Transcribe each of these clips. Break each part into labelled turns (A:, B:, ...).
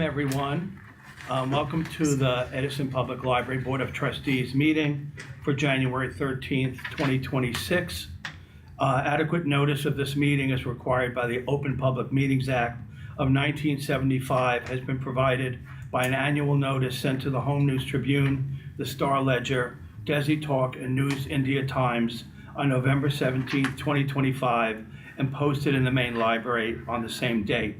A: Everyone. Welcome to the Edison Public Library Board of Trustees meeting for January 13th, 2026. Adequate notice of this meeting is required by the Open Public Meetings Act of 1975, has been provided by an annual notice sent to the Home News Tribune, the Star Ledger, Desi Talk, and News India Times on November 17th, 2025, and posted in the main library on the same date.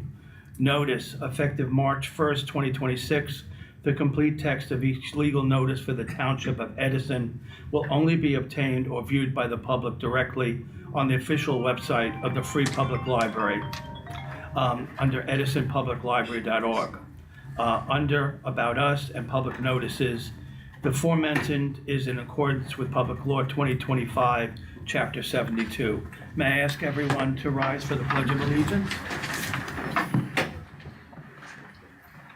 A: Notice, effective March 1st, 2026, the complete text of each legal notice for the Township of Edison will only be obtained or viewed by the public directly on the official website of the Free Public Library under edisonpubliclibrary.org. Under About Us and Public Notices, the aforementioned is in accordance with Public Law 2025, Chapter 72. May I ask everyone to rise for the Pledge of Allegiance?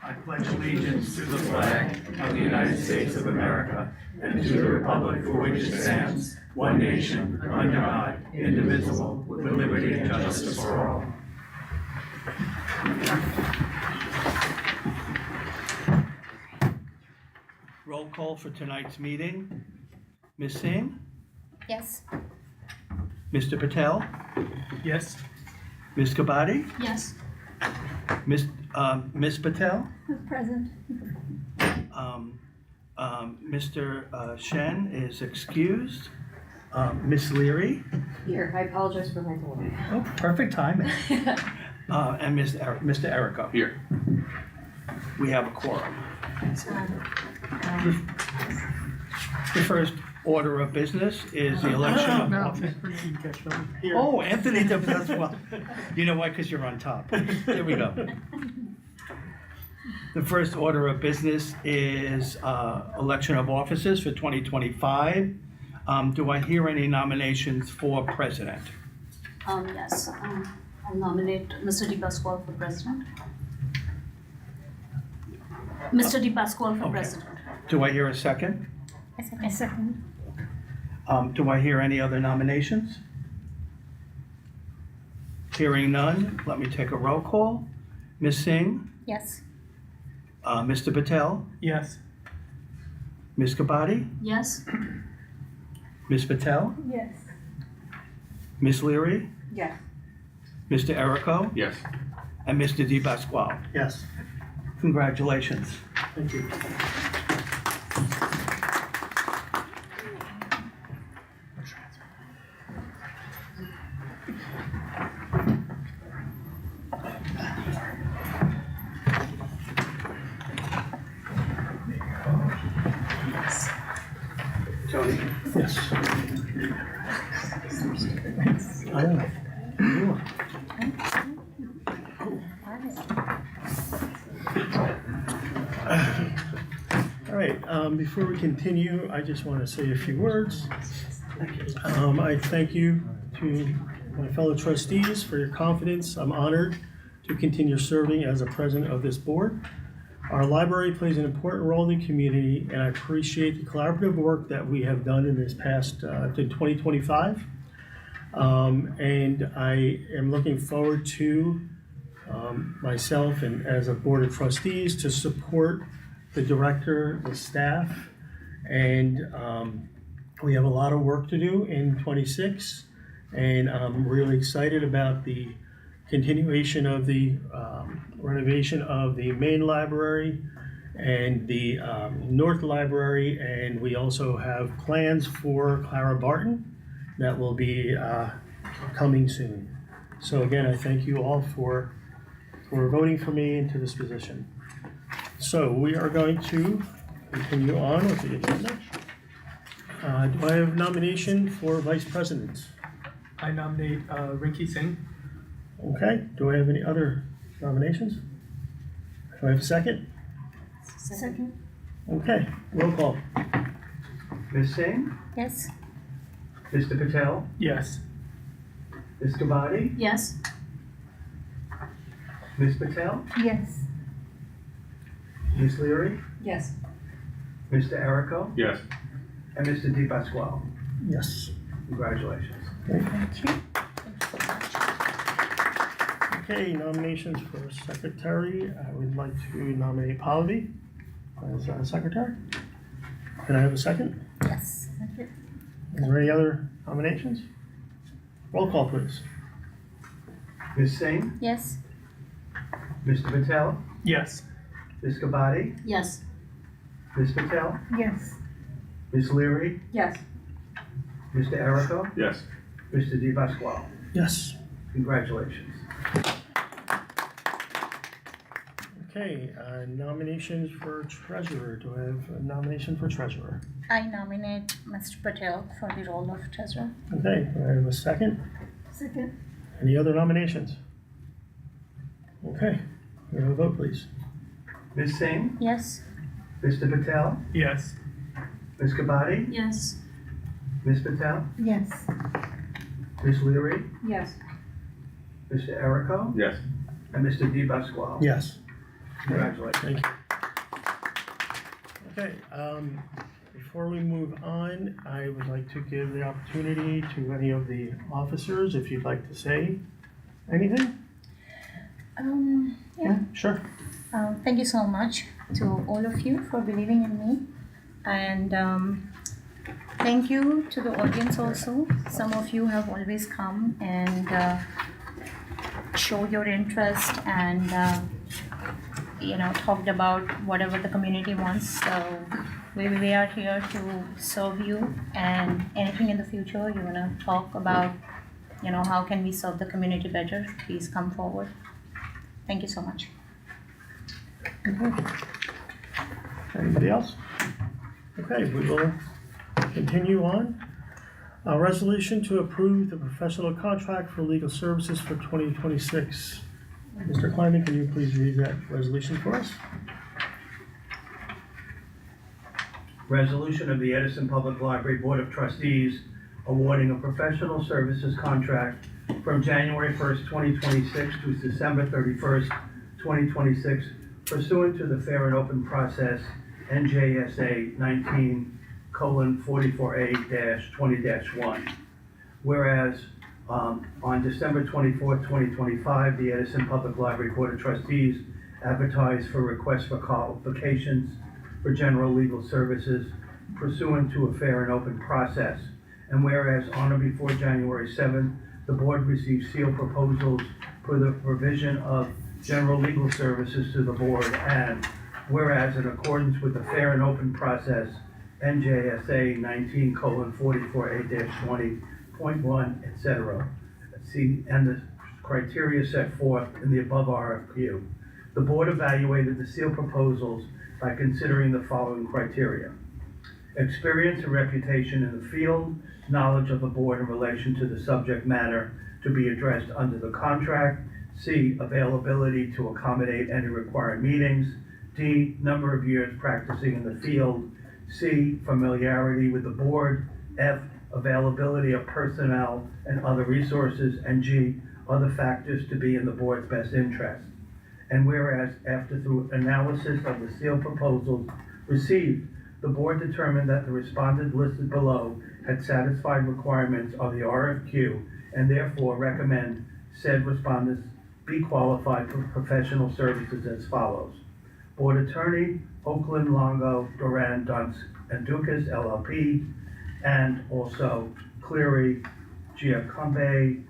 A: I pledge allegiance to the flag of the United States of America and to the republic for which it stands, one nation, under God, indivisible, with liberty and justice for all. Roll call for tonight's meeting. Ms. Singh?
B: Yes.
A: Mr. Patel?
C: Yes.
A: Ms. Kabadi?
B: Yes.
A: Ms. Patel?
B: Present.
A: Mr. Shen is excused. Ms. Leary?
D: Here, I apologize for my delay.
A: Oh, perfect timing. And Mr. Erico?
C: Here.
A: We have a quorum. The first order of business is the election of office. Oh, Anthony does well. You know why? Because you're on top. There we go. The first order of business is election of officers for 2025. Do I hear any nominations for president?
B: Yes. I'll nominate Mr. Di Pasquale for president. Mr. Di Pasquale for
A: Okay.
B: president.
A: Do I hear a second?
B: I second.
A: Do I hear any other nominations? Hearing none, let me take a roll call. Ms. Singh?
B: Yes.
A: Mr. Patel?
C: Yes.
A: Ms. Kabadi?
B: Yes.
A: Ms. Patel?
B: Yes.
A: Ms. Leary?
D: Yes.
A: Mr. Erico?
C: Yes.
A: And Mr. Di Pasquale?
C: Yes.
A: Congratulations.
C: Thank you.
A: Tony?
C: Yes.
E: All right, before we continue, I just want to say a few words. I thank you to my fellow trustees for your confidence. I'm honored to continue serving as a president of this board. Our library plays an important role in the community, and I appreciate the collaborative work that we have done in this past to 2025. And I am looking forward to myself and as a board of trustees to support the director, the staff, and we have a lot of work to do in 26, and I'm really excited about the continuation of the renovation of the main library and the North Library, and we also have plans for Clara Barton that will be coming soon. So again, I thank you all for voting for me into this position. So we are going to continue on with the agenda. Do I have nomination for vice president?
C: I nominate Rinki Singh.
E: Okay, do I have any other nominations? Do I have a second?
B: Second.
E: Okay, roll call.
A: Ms. Singh?
B: Yes.
A: Mr. Patel?
C: Yes.
A: Ms. Kabadi?
B: Yes.
A: Ms. Patel?
B: Yes.
A: Ms. Leary?
D: Yes.
A: Mr. Erico?
C: Yes.
A: And Mr. Di Pasquale?
E: Yes.
A: Congratulations.
E: Thank you. Okay, nominations for secretary. I would like to nominate Pallavi as secretary. Can I have a second?
B: Yes.
E: Is there any other nominations? Roll call, please.
A: Ms. Singh,
B: Yes.
A: Mr. Patel,
C: Yes.
A: Ms. Kabadi,
B: Yes.
A: Ms. Patel,
D: Yes.
A: Ms. Leary,
D: Yes.
A: Mr. Errico,
C: Yes.
A: Mr. Di Pasquale.
E: Yes.
A: Congratulations.
E: Okay, nominations for treasurer. Do I have a nomination for treasurer?
B: I nominate Mr. Patel for the role of treasurer.
E: Okay, do I have a second?
D: Second.
E: Any other nominations? Okay, we have a vote, please.
A: Ms. Singh,
B: Yes.
A: Mr. Patel,
C: Yes.
A: Ms. Kabadi,
B: Yes.
A: Ms. Patel,
D: Yes.
A: Ms. Leary,
D: Yes.
A: Mr. Errico,
C: Yes.
A: and Mr. Di Pasquale.
E: Yes.
A: Congratulations.
E: Thank you. Okay, before we move on, I would like to give the opportunity to any of the officers, if you'd like to say anything.
B: Yeah.
E: Sure.
B: Thank you so much to all of you for believing in me. And thank you to the audience also. Some of you have always come and show your interest and talked about whatever the community wants. So we are here to serve you, and anything in the future you want to talk about, how can we serve the community better, please come forward. Thank you so much.
E: Anybody else? Okay, we will continue on. A resolution to approve the professional contract for legal services for 2026. Mr. Kleiman, can you please read that resolution for us?
A: Resolution of the Edison Public Library Board of Trustees awarding a professional services contract from January 1st, 2026 to December 31st, 2026 pursuant to the fair and open process NJSA 19:44A-20-1. Whereas on December 24th, 2025, the Edison Public Library Board of Trustees advertised for requests for qualifications for general legal services pursuant to a fair and open process. And whereas on or before January 7th, the board received sealed proposals for the provision of general legal services to the board, and whereas in accordance with the fair and open process NJSA 19:44A-20.1, etc. See, and the criteria set forth in the above RFQ. The board evaluated the sealed proposals by considering the following criteria: experience and reputation in the field, knowledge of the board in relation to the subject matter to be addressed under the contract, C, availability to accommodate any required meetings, D, number of years practicing in the field, C, familiarity with the board, F, availability of personnel and other resources, and G, other factors to be in the board's best interest. And whereas after through analysis of the sealed proposals received, the board determined that the respondents listed below had satisfied requirements of the RFQ and therefore recommend said respondents be qualified for professional services as follows: Board Attorney, Oakland, Longo, Duran, Dunst, and Dukas, LLP, and also Cleary, Giacombe,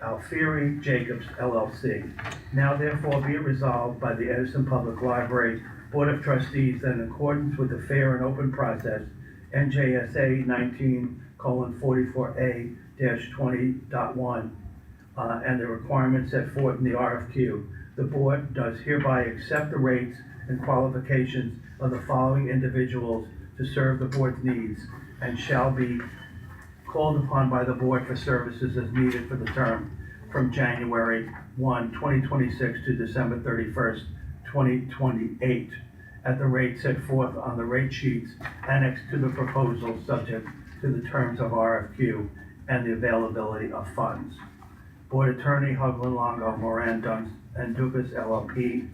A: Alfieri, Jacobs, LLC. Now therefore be it resolved by the Edison Public Library Board of Trustees that in accordance with the fair and open process NJSA 19:44A-20.1 and the requirements set forth in the RFQ, the board does hereby accept the rates and qualifications of the following individuals to serve the board's needs and shall be called upon by the board for services as needed for the term from January 1, 2026 to December 31st, 2028 at the rate set forth on the rate sheets annexed to the proposal subject to the terms of RFQ and the availability of funds. Board Attorney, Hugland, Longo, Moran, Dunst, and Dukas, LLP,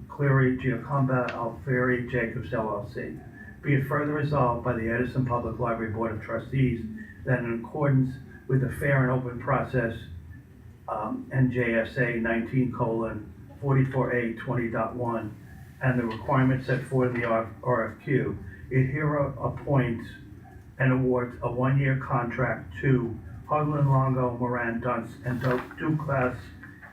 A: Cleary, Giacombe, Alfieri, Jacobs, LLC. Be it further resolved by the Edison Public Library Board of Trustees that in accordance with the fair and open process NJSA 19:44A20.1, and the requirements set forth in the RFQ, it hereby appoints and awards a one-year contract to Hogland, Longo, Moran, Dunst, and Duclass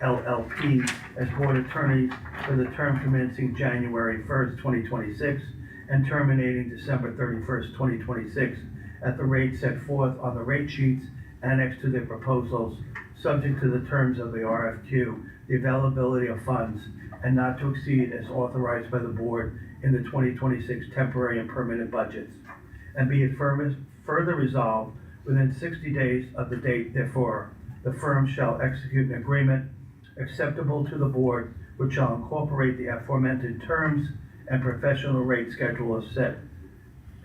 A: LLP as board attorneys for the term commencing January 1st, 2026, and terminating December 31st, 2026, at the rate set forth on the rate sheets annexed to their proposals, subject to the terms of the RFQ, the availability of funds, and not to exceed as authorized by the board in the 2026 temporary and permanent budgets. And be it further resolved, within 60 days of the date therefore, the firm shall execute an agreement acceptable to the board, which shall incorporate the aforementioned terms and professional rate schedule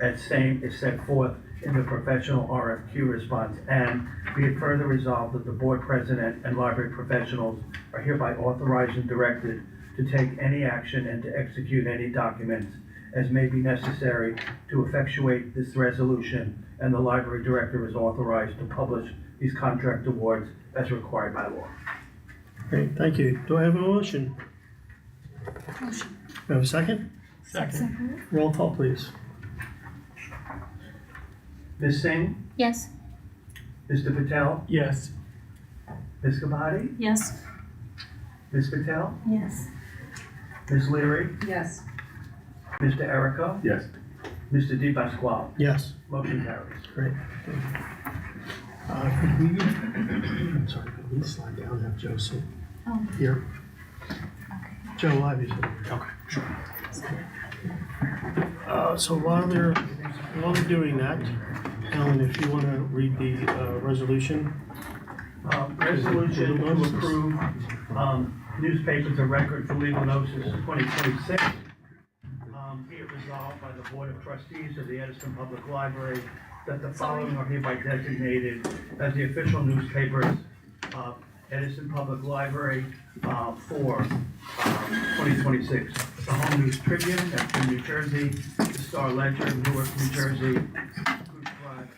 A: as same is set forth in the professional RFQ response. And be it further resolved that the board president and library professionals are hereby authorized and directed to take any action and to execute any documents as may be necessary to effectuate this resolution, and the library director is authorized to publish these contract awards as required by law.
E: Great, thank you. Do I have a motion?
B: Motion.
E: Do I have a second?
C: Second.
E: Roll call, please.
A: Ms. Singh,
B: Yes.
A: Mr. Patel,
C: Yes.
A: Ms. Kabadi,
B: Yes.
A: Ms. Patel,
B: Yes.
A: Ms. Leary,
D: Yes.
A: Mr. Erico,
C: Yes.
A: Mr. Di Pasquale.
E: Yes.
A: Motion carries.
E: Great. Could we, I'm sorry, could we slide down and have Joe sit
B: Oh,
E: here?
B: okay.
E: Joe, why is it? Okay, sure. So while they're doing that, Alan, if you want to read the resolution.
A: Resolution to approve newspapers of record for legal notices 2026. Be it resolved by the Board of Trustees of the Edison Public Library that the following are hereby designated as the official newspapers of Edison Public Library for 2026. The Home News Tribune, that's in New Jersey, the Star Ledger, Newark, New Jersey, Good Flag,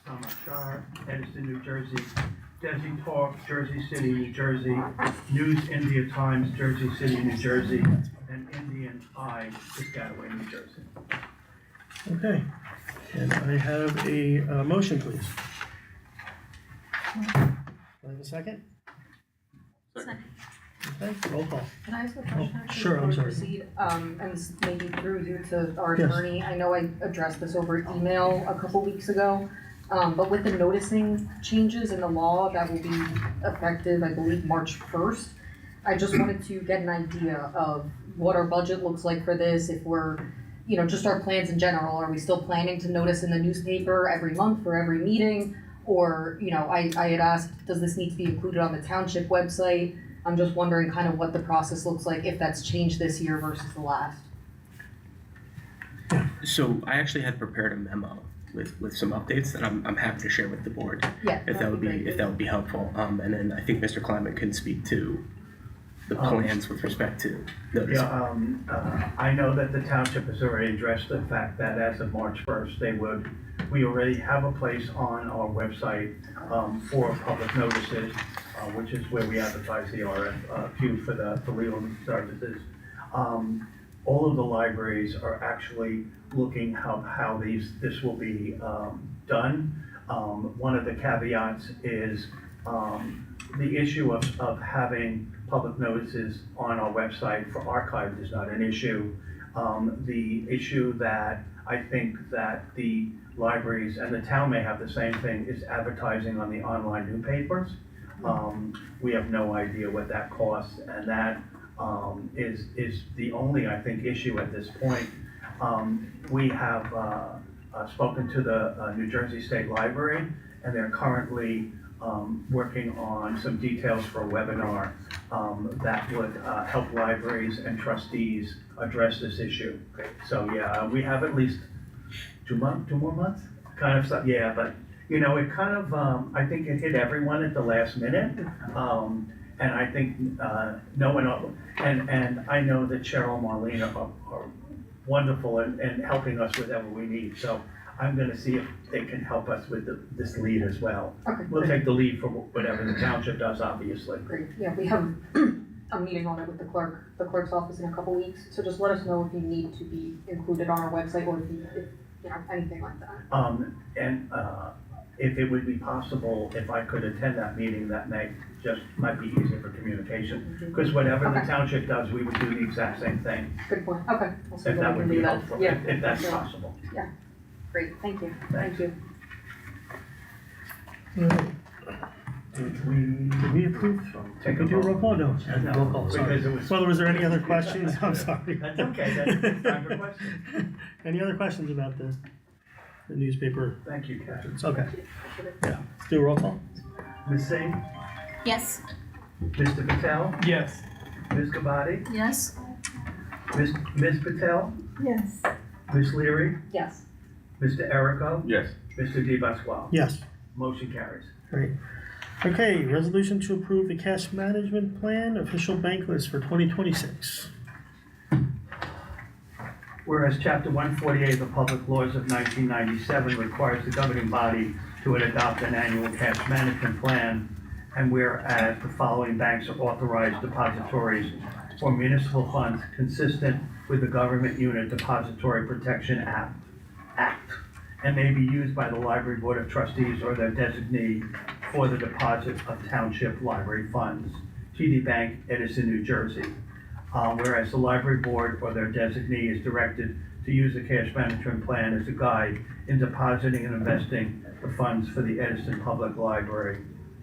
A: Samachar, Edison, New Jersey, Desi Talk, Jersey City, New Jersey, News India Times, Jersey City, New Jersey, and Indian Eye, Piscataway, New Jersey.
E: Okay, and I have a motion, please. Do I have a second?
B: Second.
E: Okay, roll call.
D: Can I ask a question?
E: Oh,
D: actually,
E: sure, I'm
D: before we
E: sorry.
D: proceed? And this maybe through you to our
E: Yes.
D: attorney. I know I addressed this over email a couple weeks ago. But with the noticing changes in the law that will be effective, I believe, March 1st, I just wanted to get an idea of what our budget looks like for this, if we're, just our plans in general. Are we still planning to notice in the newspaper every month for every meeting? Or, I had asked, does this need to be included on the township website? I'm just wondering kind of what the process looks like, if that's changed this year versus the last.
F: So I actually had prepared a memo with some updates that I'm happy to share with the board
D: Yeah,
F: if that would be helpful. And then I think Mr. Clement can speak to the plans with respect to notice.
A: Yeah, I know that the township has already addressed the fact that as of March 1st, we already have a place on our website for public notices, which is where we advertise the RFQ for legal services. All of the libraries are actually looking how this will be done. One of the caveats is the issue of having public notices on our website for archives is not an issue. The issue that I think that the libraries and the town may have the same thing is advertising on the online newspapers. We have no idea what that costs, and that is the only, I think, issue at this point. We have spoken to the New Jersey State Library, and they're currently working on some details for a webinar that would help libraries and trustees address this issue. So yeah, we have at least 2 more months, kind of stuff. Yeah, but it kind of I think it hit everyone at the last minute. And I think no one else, and I know that Cheryl and Marlene are wonderful in helping us with whatever we need. So I'm gonna see if they can help us with this lead as well.
D: Okay,
A: We'll
D: great,
A: take the lead for whatever the township does, obviously.
D: great. Yeah, we have a meeting on it with the clerk's office in a couple weeks, so just let us know if you need to be included on our website or if you know, anything like that.
A: If it would be possible, if I could attend that meeting, that might be easier for communication. Because whatever the
D: Okay.
A: township does, we would do the exact same thing,
D: Good point, okay. We'll see
A: if
D: what
A: that
D: we
A: would
D: can
A: be
D: do then.
A: helpful,
D: Yeah,
A: if that's
D: yeah.
A: possible.
D: Great, thank you,
A: Thanks.
D: thank you.
E: Did we approve?
A: Take
E: Did we do a roll call? No.
A: No,
E: Roll call, sorry.
A: because it was-
E: Well, was there any other questions? I'm sorry.
A: That's okay, that's time for questions.
E: Any other questions about the newspaper?
A: Thank you, Catherine.
E: It's okay. Yeah, let's do a roll call.
A: Ms. Singh,
B: Yes.
A: Mr. Patel,
C: Yes.
A: Ms. Gabati,
B: Yes.
A: Ms. Patel,
B: Yes.
A: Ms. Leary,
D: Yes,
A: Mr. Erico,
F: Yes.
A: Mr. Di Pasquale.
E: Yes,
A: Motion carries.
E: great. Okay, resolution to approve the cash management plan official bank list for 2026.
A: Whereas Chapter 148 of the Public Laws of 1997 requires the governing body to adopt an annual cash management plan, and whereas the following banks are authorized depositories for municipal funds consistent with the Government Unit Depository Protection Act, and may be used by the Library Board of Trustees or their designee for the deposit of township library funds. TD Bank, Edison, New Jersey. Whereas the library board or their designee is directed to use the cash management plan as a guide in depositing and investing the funds for the Edison Public Library.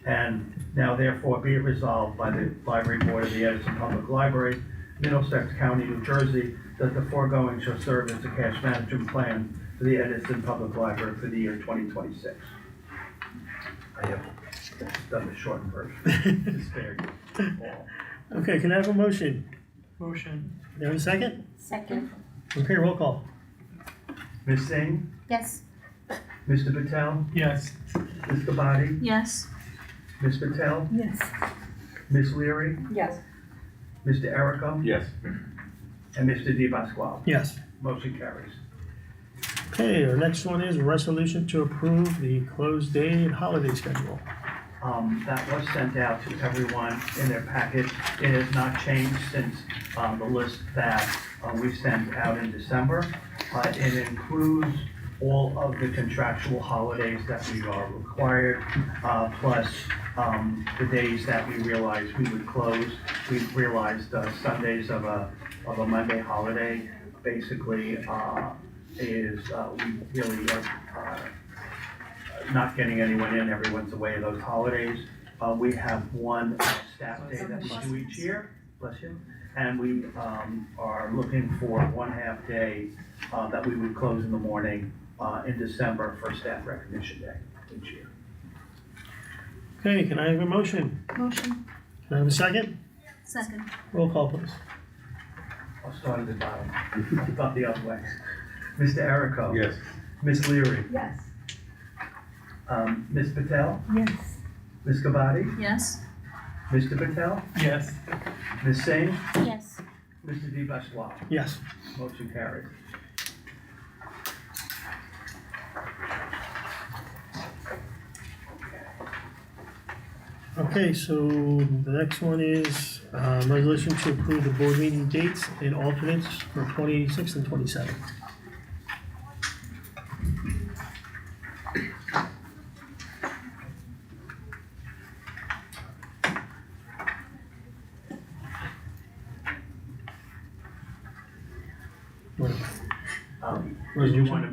A: And now therefore be it resolved by the library board of the Edison Public Library, Middlesex County, New Jersey, that the foregoing shall serve as the cash management plan for the Edison Public Library for the year 2026. I have done the shortened version to spare you all.
E: Okay, can I have a motion?
C: Motion.
E: Can I have a second?
B: Second.
E: Okay, roll call.
A: Ms. Singh,
B: Yes.
A: Mr. Patel,
C: Yes.
A: Ms. Gabati,
B: Yes.
A: Ms. Patel,
B: Yes.
A: Ms. Leary,
D: yes,
A: Mr. Erico,
F: Yes.
A: and Mr. Di Pasquale.
E: Yes.
A: Motion carries.
E: Okay, our next one is a resolution to approve the closed day and holiday schedule.
A: That was sent out to everyone in their packet. It has not changed since the list that we sent out in December. It includes all of the contractual holidays that we are required, plus the days that we realized we would close. We realized Sundays of a Monday holiday basically is we really are not getting anyone in, everyone's away those holidays. We have one staff day that we do each year, bless you, and we are looking for one half day that we would close in the morning in December for staff recognition day each year.
E: Okay, can I have a motion?
B: Motion.
E: Can I have a second?
B: Second.
E: Roll call, please.
A: I'll start at the bottom, I thought the other way. Mr. Erico.
F: Yes.
A: Ms. Leary.
D: yes,
A: Ms. Patel.
B: Yes.
A: Ms. Gabati.
B: Yes.
A: Mr. Patel.
C: Yes.
A: Ms. Singh.
B: Yes.
A: Mr. Di Pasquale.
E: Yes.
A: Motion carried.
E: Okay, so the next one is resolution to approve the board meeting dates and alternates for 26 and 27. What-
A: Did you want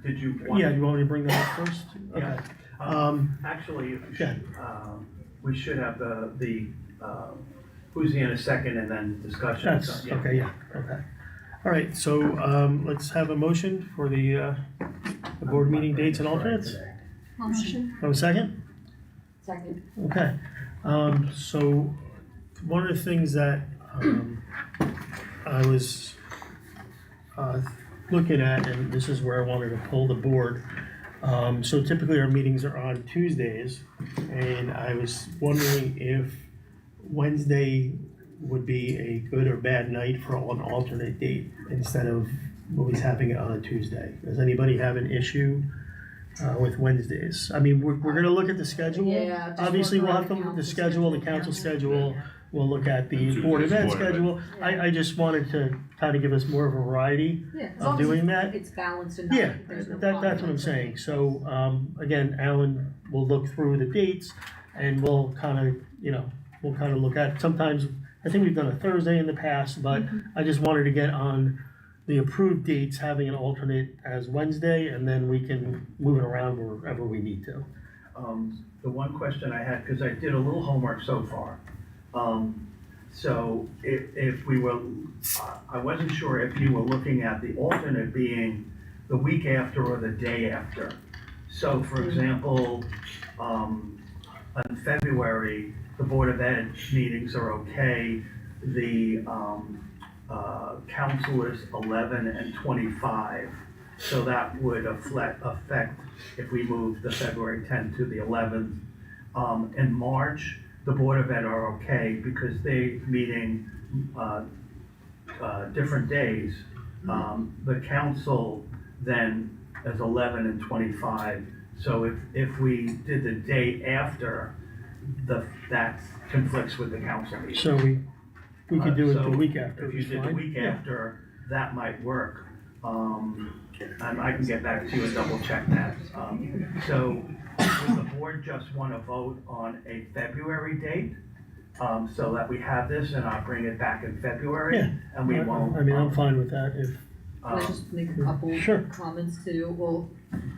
A: to,
E: Yeah, you want me to bring that up first?
A: Yeah.
E: Okay.
A: Actually,
E: Okay.
A: we should have the who's in a second and then discussion.
E: That's,
A: So, yeah.
E: okay, yeah, okay. All right, so let's have a motion for the board meeting dates and alternates.
B: Motion.
E: Have a second?
D: second,
E: Okay, so one of the things that I was looking at, and this is where I wanted to pull the board. So typically our meetings are on Tuesdays, and I was wondering if Wednesday would be a good or bad night for an alternate date instead of always having it on a Tuesday. Does anybody have an issue with Wednesdays? I mean, we're gonna look at the schedule.
D: Yeah, just
E: Obviously,
D: work
E: we'll
D: around
E: have to
D: the
E: look at the
D: council
E: schedule, the
D: schedule.
E: council schedule. We'll look at the
G: Tuesday's
E: board event
G: board event.
E: schedule. I just wanted to kind of give us more of a variety
D: Yeah, as
E: of
D: long as
E: doing that.
D: it's balanced and
E: Yeah,
D: there's no
E: that's what I'm
D: conflicts.
E: saying. So, again, Alan will look through the dates and we'll kind of, we'll kind of look at, sometimes, I think we've done a Thursday in the past, but I just wanted to get on the approved dates, having an alternate as Wednesday, and then we can move it around wherever we need to.
A: The one question I had, because I did a little homework so far. So if we were, I wasn't sure if you were looking at the alternate being the week after or the day after. So for example, in February, the Board of Ed meetings are okay. The council is 11 and 25. So that would affect if we move the February 10th to the 11th. In March, the Board of Ed are okay because they meeting different days. The council then is 11 and 25. So if we did the day after, that conflicts with the council meeting.
E: So we could do it
A: So
E: the week after.
A: If you
E: it's
A: did the
E: fine.
A: week
E: Yeah.
A: after, that might work. And I can get back to you and double check that. So would the board just want to vote on a February date? So that we have this and I'll bring it back in February?
E: Yeah.
A: And we won't.
E: I mean, I'm fine with that if,
D: Can I just make a couple
E: Sure.
D: comments too? Well,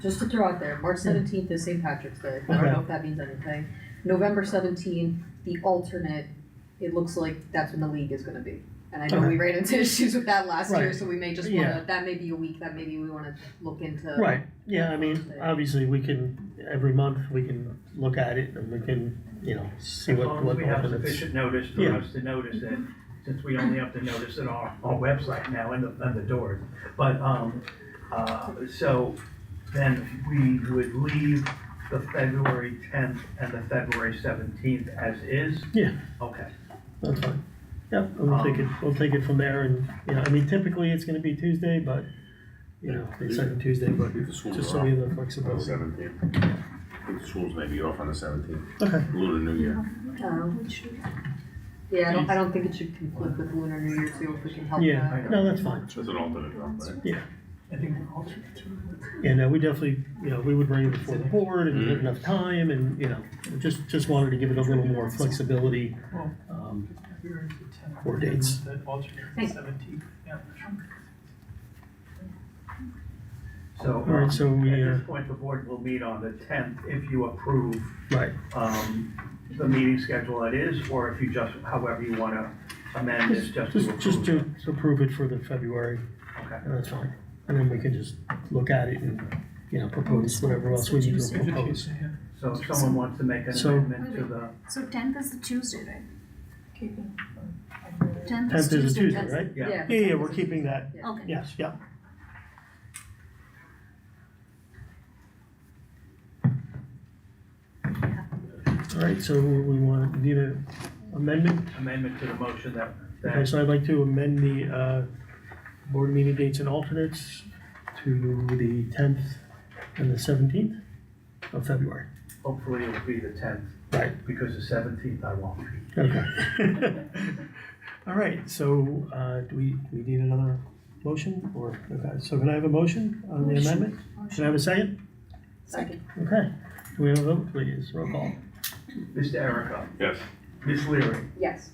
D: just to throw out there, March 17th is St. Patrick's Day. I don't
E: Okay.
D: know if that means anything. November 17th, the alternate, it looks like that's when the league is gonna be. And I know we ran into issues with that last year,
E: Right.
D: so we may just
E: Yeah.
D: wanna, that may be a week that maybe we wanna look into.
E: right, yeah, I mean, obviously, we can, every month, we can look at it and we can, see
A: As
E: what
A: long as we have
E: alternates.
A: sufficient notice for
E: Yeah.
A: us to notice it, since we only have to notice it on our website now and the doors. But, so then we would leave the February 10th and the February 17th as is?
E: Yeah.
A: Okay.
E: That's fine. Yep, and we'll take it from there and, I mean, typically it's gonna be Tuesday, but, the second Tuesday, but
G: I think the schools
E: just
G: are
E: so
G: off
E: we have the
G: on the
E: flexibility.
G: 17th. I think the schools may be off on the 17th,
E: Okay,
G: Lunar New Year.
D: Yeah, I don't think it should conflict with Lunar New Year too, if we can help that.
E: yeah, no, that's fine.
G: That's an alternate, right?
E: Yeah,
C: I think an alternate too.
E: and we definitely, we would bring it before the board and give enough time and, just wanted to give it a little more flexibility.
C: February the 10th.
E: Or dates.
C: The alternate is 17th, yeah.
A: So,
E: All right, so we,
A: at this point, the board will meet on the 10th if you approve,
E: right,
A: the meeting schedule it is, or if you just, however you want to amend this, just to approve.
E: just to approve it for the February,
A: Okay.
E: that's fine. And then we can just look at it and, propose whatever else we need to propose.
A: So if someone wants to make an
E: So-
A: amendment to the,
H: So 10th is the Tuesday, right? 10th
E: 10th is a Tuesday,
H: that's-
E: right?
A: yeah.
E: Yeah, we're keeping that,
H: Okay.
E: yes, yeah. All right, so we need an amendment.
A: amendment to the motion that,
E: Okay, so I'd like to amend the board meeting dates and alternates to the 10th and the 17th of February.
A: hopefully it'll be the 10th,
E: Right.
A: because the 17th I won't.
E: Okay. All right, so do we need another motion or, okay, so can I have a motion on the amendment? Can I have a second?
D: Second.
E: Okay, do we have a vote, please? Roll call.
A: Mr. Erica,
G: Yes.
A: Ms. Leary,
D: Yes.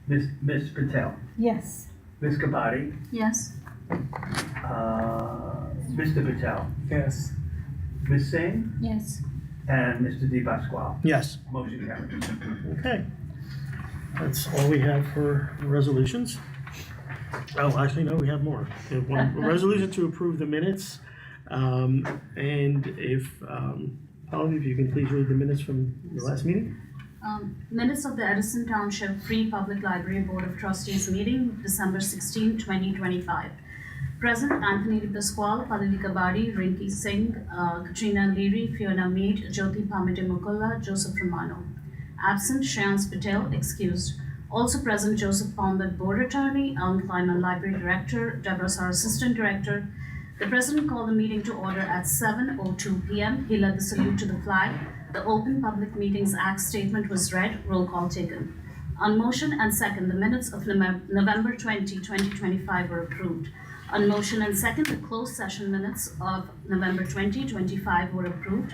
A: Ms. Patel,
B: Yes.
A: Ms. Kabadi,
H: Yes.
A: Mr. Patel,
C: Yes.
A: Ms. Singh,
H: Yes.
A: and Mr. Di Pasquale.
E: Yes.
A: Motion carries.
E: Okay. That's all we have for resolutions. Oh, actually, no, we have more. We have one a resolution to approve the minutes. And if, Polly, if you can please read the minutes from the last meeting?
H: Minutes of the Edison Township Free Public Library Board of Trustees meeting, December 16, 2025. Present, Anthony Di Pasquale, Pallavi Kabadi, Rinki Singh, Katrina Leary, Fiona Mead, Jyoti Pamite Mukulla, Joseph Romano. Absent, Shreyans Patel, excused. Also present, Joseph Palmer, Board Attorney, Alan Kleinman, Library Director, Deborah Sarr, Assistant Director. The President called the meeting to order at 7:02 p.m. He led the salute to the flag. The Open Public Meetings Act statement was read, roll call taken. On motion and second, the minutes of November 20, 2025 were approved. On motion and second, the closed session minutes of November 2025 were approved.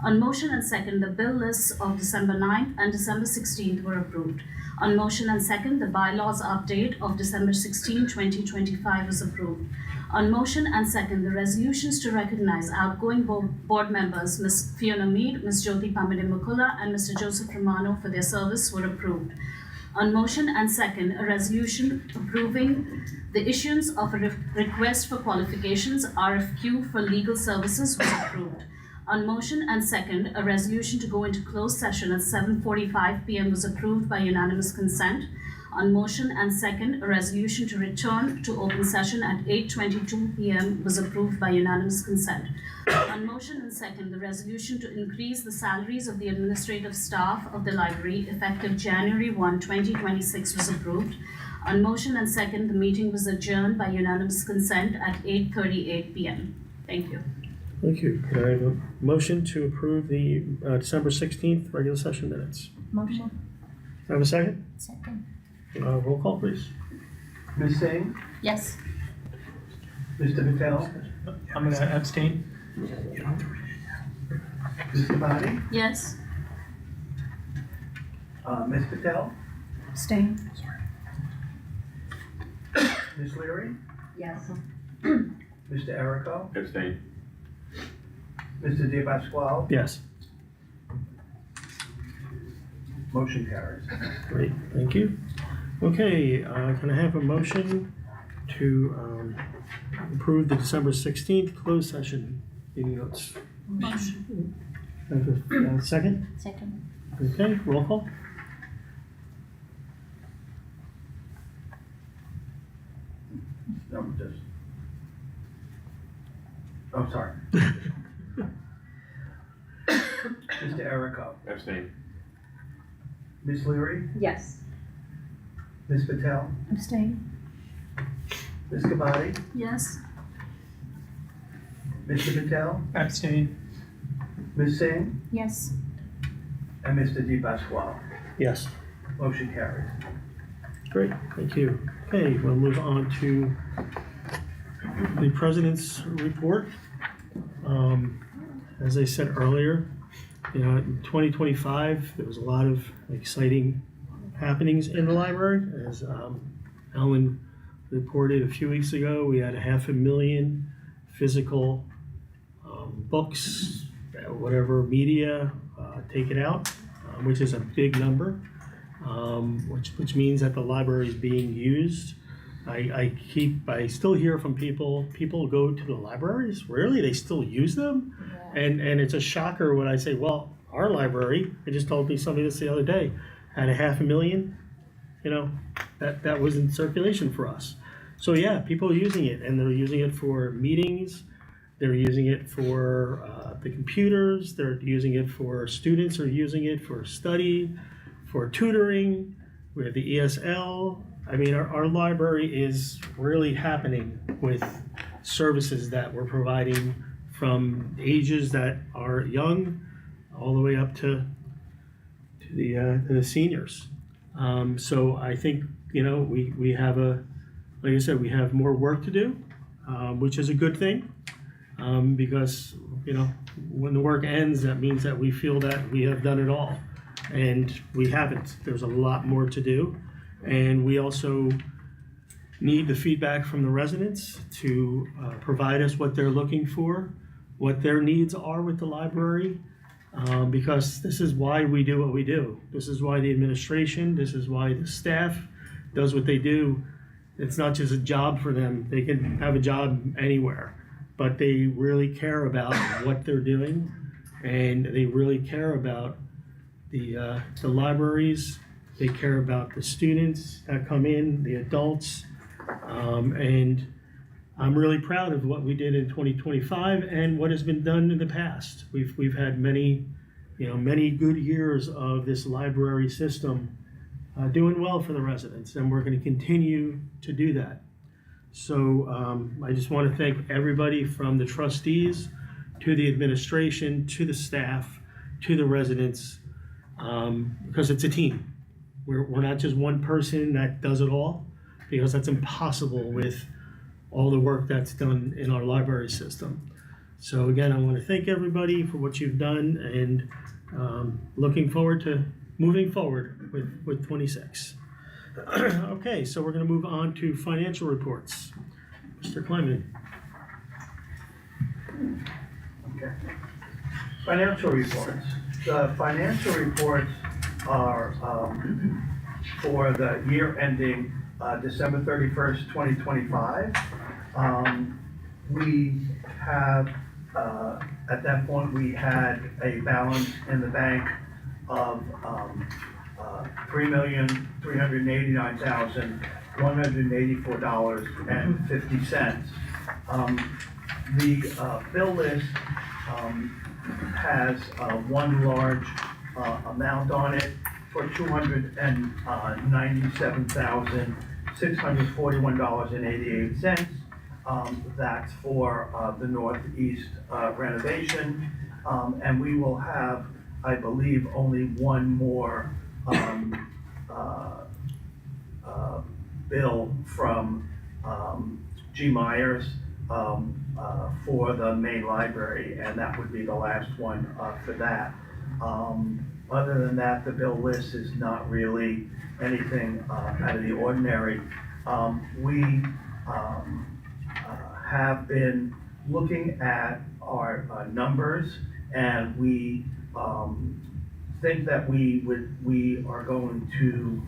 H: On motion and second, the bill lists of December 9th and December 16th were approved. On motion and second, the bylaws update of December 16, 2025 was approved. On motion and second, the resolutions to recognize outgoing board members, Ms. Fiona Mead, Ms. Jyoti Pamade-Mukula, and Mr. Joseph Romano for their service were approved. On motion and second, a resolution approving the issuance of a request for qualifications, RFQ, for legal services was approved. On motion and second, a resolution to go into closed session at 7:45 p.m. was approved by unanimous consent. On motion and second, a resolution to return to open session at 8:22 p.m. was approved by unanimous consent. On motion and second, the resolution to increase the salaries of the administrative staff of the library effective January 1, 2026 was approved. On motion and second, the meeting was adjourned by unanimous consent at 8:38 p.m. Thank you.
E: Thank you. Can I have a motion to approve the December 16th regular session minutes?
B: Motion.
E: Can I have a second?
B: Second.
E: Roll call, please.
A: Ms. Singh,
B: Yes.
A: Mr. Patel,
C: I'm gonna abstain.
A: Ms. Kabadi,
H: Yes.
A: Ms. Patel,
B: Abstain.
A: Ms. Leary,
D: Yes.
A: Mr. Errico,
G: Abstain.
A: Mr. DiPasquale,
E: Yes.
A: motion carries.
E: Great, thank you. Okay, can I have a motion to approve the December 16th closed session meeting notes?
B: Motion.
E: Have a second?
B: Second.
E: Okay, roll call.
A: No, just. Oh, sorry. Mr. Errico,
G: Abstain.
A: Ms. Leary,
D: Yes.
A: Ms. Patel,
B: Abstain.
A: Ms. Kabadi,
H: Yes.
A: Mr. Patel,
C: Abstain.
A: Ms. Singh,
B: Yes.
A: and Mr. DiPasquale.
E: Yes.
A: Motion carries.
E: Great, thank you. Okay, we'll move on to the president's report. As I said earlier, in 2025, there was a lot of exciting happenings in the library. As Ellen reported a few weeks ago, we had 500,000 physical books, whatever media, taken out, which is a big number, which means that the library is being used. I still hear from people go to the libraries, really? They still use them?
B: Yeah.
E: And it's a shocker when I say, well, our library, I just told me somebody this the other day, had 500,000, that was in circulation for us. So yeah, people are using it, and they're using it for meetings, they're using it for the computers, they're using it for students, are using it for study, for tutoring, we have the ESL. I mean, our library is really happening with services that we're providing from ages that are young all the way up to the seniors. So I think, we have like I said, we have more work to do, which is a good thing, because, when the work ends, that means that we feel that we have done it all, and we haven't. There's a lot more to do, and we also need the feedback from the residents to provide us what they're looking for, what their needs are with the library, because this is why we do what we do. This is why the administration, this is why the staff does what they do. It's not just a job for them. They can have a job anywhere, but they really care about what they're doing, and they really care about the libraries. They care about the students that come in, the adults, and I'm really proud of what we did in 2025 and what has been done in the past. We've had many good years of this library system doing well for the residents, and we're going to continue to do that. So I just want to thank everybody from the trustees to the administration, to the staff, to the residents, because it's a team. We're not just one person that does it all, because that's impossible with all the work that's done in our library system. So again, I want to thank everybody for what you've done, and looking forward to moving forward with 26. Okay, so we're going to move on to financial reports. Mr. Kleiman.
A: Okay. Financial reports. The financial reports are for the year ending December 31st, 2025. We have, at that point, we had a balance in the bank of $3,189,184.50. The bill list has one large amount on it for $297,641.88. That's for the northeast renovation. And we will have, I believe, only one more bill from G. Myers for the main library, and that would be the last one for that. Other than that, the bill list is not really anything out of the ordinary. We have been looking at our numbers, and we think that we are going to,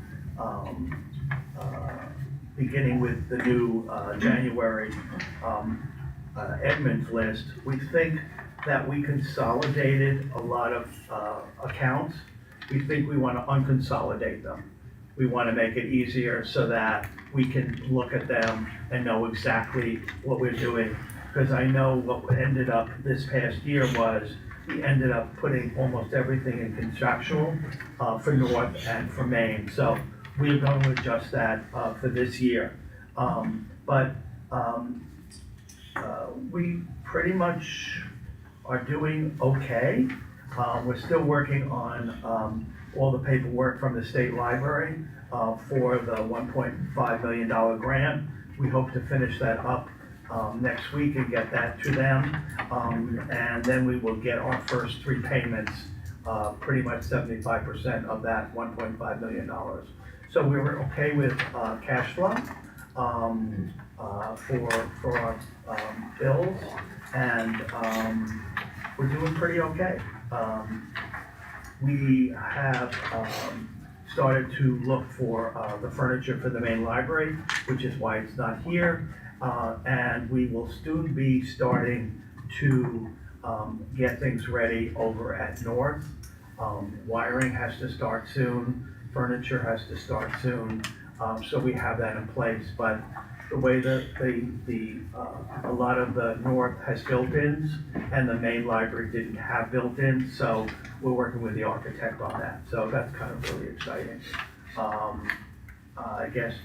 A: beginning with the new January Edmonds list, we think that we consolidated a lot of accounts. We think we want to unconsolidate them. We want to make it easier so that we can look at them and know exactly what we're doing. Because I know what ended up this past year was we ended up putting almost everything in contractual for North and for Maine. So we're going to adjust that for this year. We pretty much are doing okay. We're still working on all the paperwork from the state library for the $1.5 million grant. We hope to finish that up next week and get that to them. And then we will get our first three payments, pretty much 75% of that $1.5 million. So we were okay with cash flow for our bills, and we're doing pretty okay. We have started to look for the furniture for the main library, which is why it's not here. And we will soon be starting to get things ready over at North. Wiring has to start soon, furniture has to start soon, so we have that in place. But the way that a lot of the North has built-ins and the main library didn't have built-ins, so we're working with the architect on that. So that's kind of really exciting. I guess,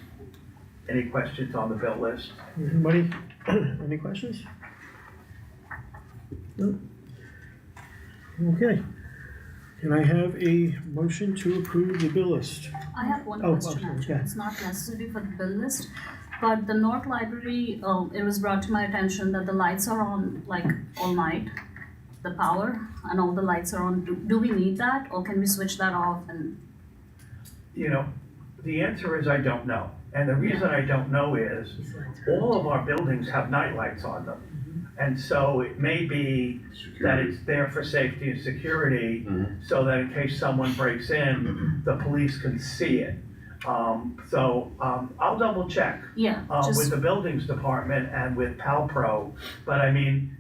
A: any questions on the bill list?
E: Anybody? Any questions? No? Okay. Can I have a motion to approve the bill list?
H: I have one
E: Oh,
H: question
E: okay,
H: actually,
E: yeah.
H: it's not necessary for the bill list, but the North Library, it was brought to my attention that the lights are on like all night, the power and all the lights are on. Do we need that, or can we switch that off? And
A: You know, the answer is I don't know. And the reason I don't know is all of our buildings have night lights on them. And so it may be that it's there for safety and security, so that in case someone breaks in, the police can see it. I'll double check
H: yeah,
A: with
H: just,
A: the buildings department and with Palpro. But I mean,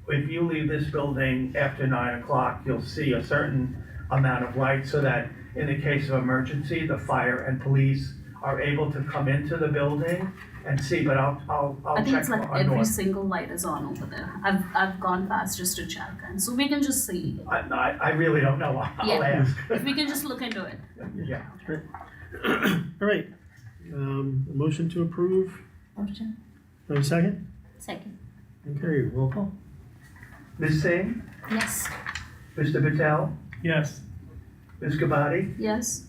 A: if you leave this building after 9 o'clock, you'll see a certain amount of light so that in the case of emergency, the fire and police are able to come into the building and see, but I'll
H: I think
A: check
H: it's like
A: on
H: every
A: North.
H: single light is on over there. I've gone past just to check, and so we can just see.
A: I really don't know, I'll
H: Yeah.
A: ask.
H: If we can just look into it.
A: Yeah.
E: Great. All right, a motion to approve,
B: Motion.
E: have a second?
B: Second.
E: Okay, roll call.
I: Ms. Singh,
B: Yes.
I: Mr. Patel,
C: Yes.
I: Ms. Gabati,
H: Yes.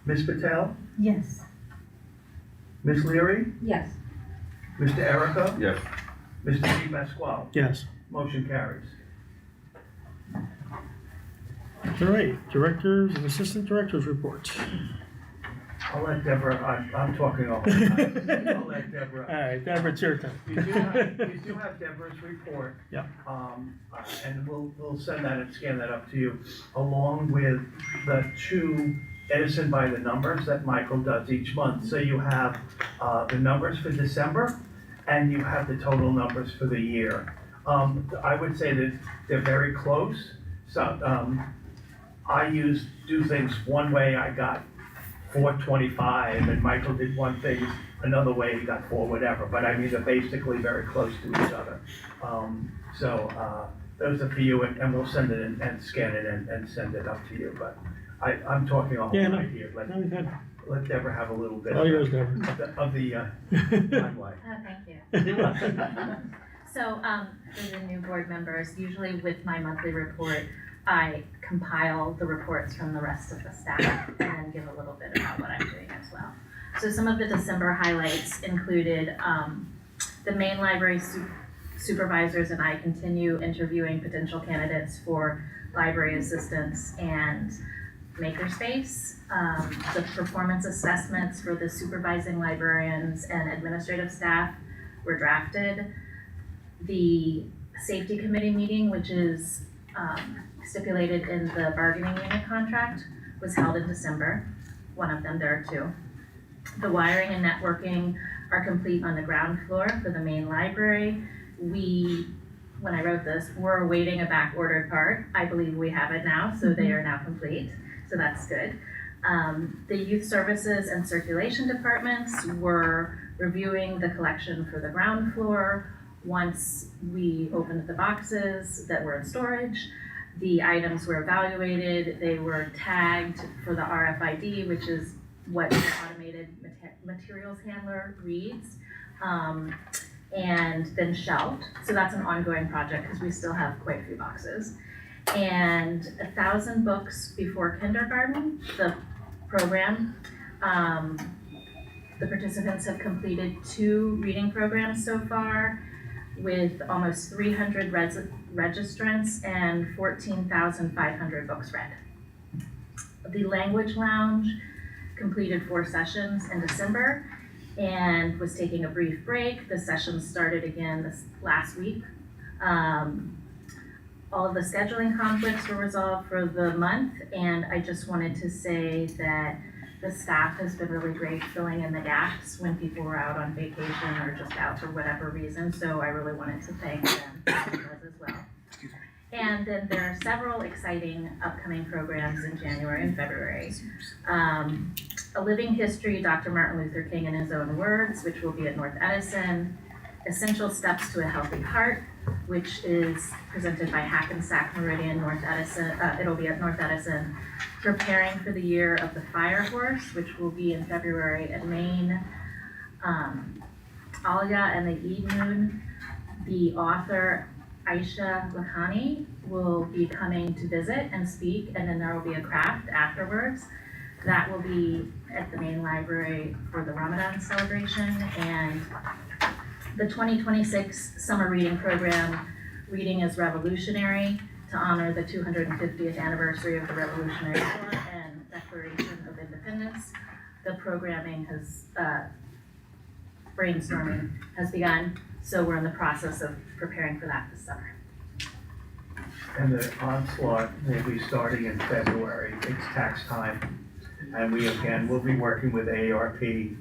I: Ms. Patel,
B: Yes.
I: Ms. Leary,
D: Yes.
I: Mr. Erica,
G: Yes.
I: Mr. Di Pasquale.
E: Yes.
I: Motion carries.
E: All right, directors and assistant directors report.
I: I'll let Deborah, I'm talking all the time. I'll let
E: All
I: Deborah.
E: right, Deborah, it's your turn.
I: You do have Deborah's report.
E: Yep.
I: And we'll send that and scan that up to you, along with the 2 Edison by the numbers that Michael does each month. So you have the numbers for December, and you have the total numbers for the year. I would say that they're very close. So I do things one way, I got 425, and Michael did one thing another way, he got 4 whatever. But I mean, they're basically very close to each other. Those are for you, and we'll send it in and scan it and send it up to you. But I'm talking all
E: Yeah, no.
I: right here.
E: No, we've had
I: Let Deborah have a little bit
E: all yours, Deborah.
I: of the limelight.
B: Thank you. So, for the new board members, usually with my monthly report, I compile the reports from the rest of the staff and then give a little bit about what I'm doing as well. So some of the December highlights included, the main library supervisors and I continue interviewing potential candidates for library assistants and makerspace. The performance assessments for the supervising librarians and administrative staff were drafted. The safety committee meeting, which is stipulated in the bargaining unit contract, was held in December. One of them, there are 2. The wiring and networking are complete on the ground floor for the main library. When I wrote this, we're awaiting a back ordered part. I believe we have it now, so they are now complete. So that's good. The youth services and circulation departments were reviewing the collection for the ground floor. Once we opened the boxes that were in storage, the items were evaluated, they were tagged for the RFID, which is what the automated materials handler reads, and then shelved. So that's an ongoing project because we still have quite a few boxes. And 1,000 books before kindergarten, the program. The participants have completed 2 reading programs so far, with almost 300 registrants and 14,500 books read. The Language Lounge completed 4 sessions in December and was taking a brief break. The sessions started again this last week. All of the scheduling conflicts were resolved for the month, and I just wanted to say that the staff has been really great filling in the gaps when people were out on vacation or just out for whatever reason, so I really wanted to thank them as well. And then there are several exciting upcoming programs in January and February. A Living History, Dr. Martin Luther King in His Own Words, which will be at North Edison. Essential Steps to a Healthy Heart, which is presented by Hackensack Meridian North Edison. It'll be at North Edison. Preparing for the Year of the Fire Horse, which will be in February at Maine. Alia and the Eid Moon. The author Aisha Lakhani will be coming to visit and speak, and then there will be a craft afterwards. That will be at the main library for the Ramadan celebration. And the 2026 summer reading program, Reading is Revolutionary, to honor the 250th anniversary of the Revolutionary War and Declaration of Independence. The programming has, brainstorming has begun, so we're in the process of preparing for that this summer.
I: And the onslaught will be starting in February. It's tax time. And we, again, will be working with AARP.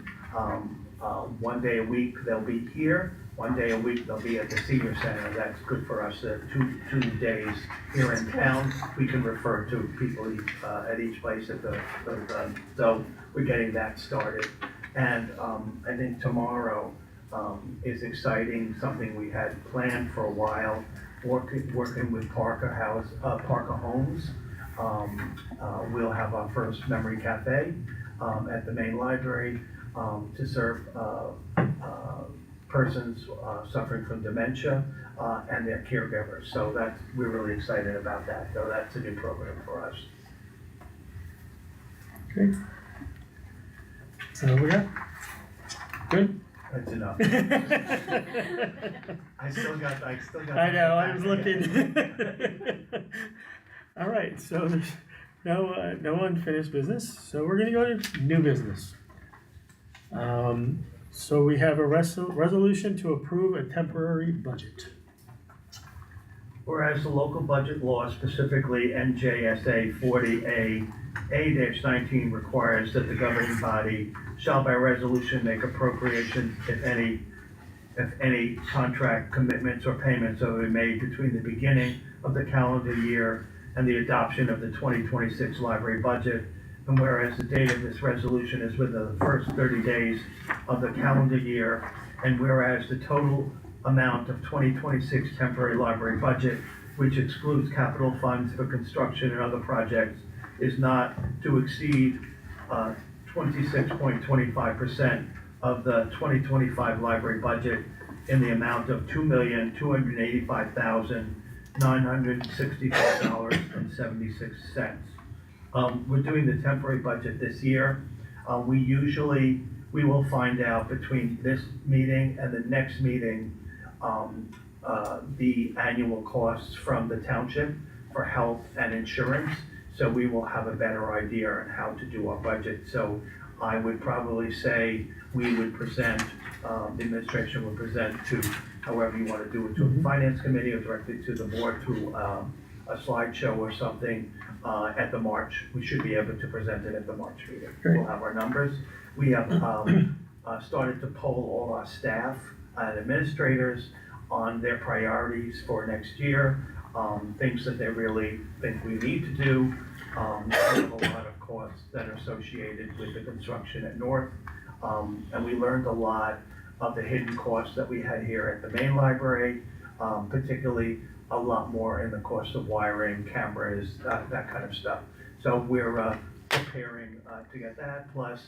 I: 1 day a week they'll be here. 1 day a week they'll be at the senior center. That's good for us. 2 days here in town. We can refer to people at each place at the so we're getting that started. And I think tomorrow is exciting. Something we had planned for a while. Working with Parker Homes. We'll have our first memory cafe at the main library to serve persons suffering from dementia and their caregivers. So we're really excited about that. So that's a new program for us.
E: Okay. So we got? Good?
I: That's enough. I still got.
E: I know, I was looking. All right, so there's no unfinished business, so we're gonna go to new business. So we have a resolution to approve a temporary budget.
I: Whereas the local budget law, specifically NJSA 40A-19, requires that the governing body shall by resolution make appropriations, if any contract commitments or payments are made between the beginning of the calendar year and the adoption of the 2026 library budget. And whereas the date of this resolution is within the first 30 days of the calendar year, and whereas the total amount of 2026 temporary library budget, which excludes capital funds for construction and other projects, is not to exceed 26.25% of the 2025 library budget in the amount of $2,285,965.76. We're doing the temporary budget this year. We will find out between this meeting and the next meeting the annual costs from the township for health and insurance. So we will have a better idea on how to do our budget. So I would probably say we would present, the administration would present to, however you want to do it, to the finance committee or directly to the board through a slideshow or something at the March. We should be able to present it at the March meeting.
E: Great.
I: We'll have our numbers. We have started to poll all our staff and administrators on their priorities for next year, things that they really think we need to do. We have a lot of costs that are associated with the construction at North. And we learned a lot of the hidden costs that we had here at the main library, particularly a lot more in the cost of wiring, cameras, that kind of stuff. So we're preparing to get that. Plus,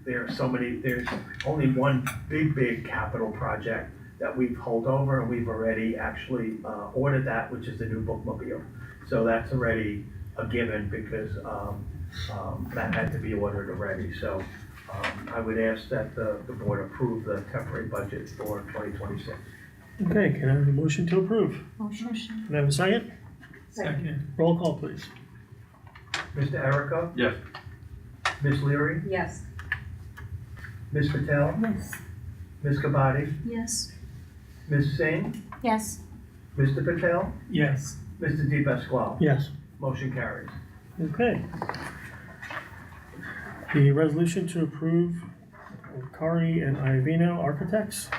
I: there's only one big capital project that we've held over, and we've already actually ordered that, which is the new bookmobile. So that's already a given because that had to be ordered already. So I would ask that the board approve the temporary budget for 2026.
E: Okay, can I have a motion to approve?
B: Motion.
E: Can I have a second?
C: Second.
E: Roll call, please.
I: Mr. Erica?
G: Yes.
I: Ms. Leary?
D: Yes.
I: Ms. Patel?
B: Yes.
I: Ms. Kabadi?
H: Yes.
I: Ms. Singh?
B: Yes.
I: Mr. Patel?
C: Yes.
I: Mr. Di Pasquale?
E: Yes.
I: Motion carries.
E: Okay. The resolution to approve Kari and Iovino Architects.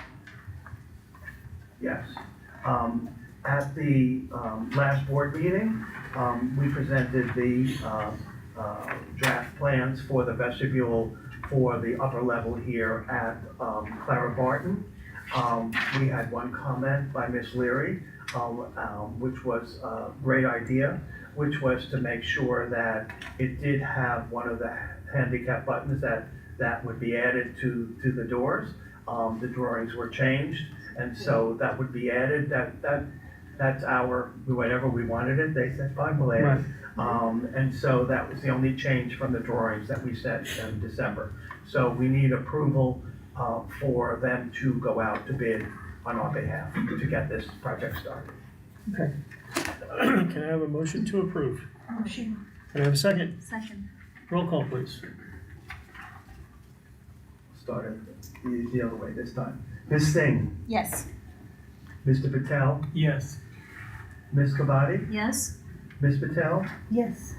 I: Yes. At the last board meeting, we presented the draft plans for the vestibule for the upper level here at Clara Barton. We had one comment by Ms. Leary, which was a great idea, which was to make sure that it did have one of the handicap buttons that would be added to the doors. The drawings were changed, and so that would be added. That's whenever we wanted it, they said, fine, we'll add it. And so that was the only change from the drawings that we sent in December. So we need approval for them to go out to bid on our behalf to get this project started.
E: Okay. Can I have a motion to approve?
B: Motion.
E: Can I have a second?
H: Second.
E: Roll call, please.
I: Started the other way this time. Ms. Singh,
B: Yes.
I: Mr. Patel,
C: Yes.
I: Ms. Kabadi,
H: Yes.
I: Ms. Patel,
B: Yes.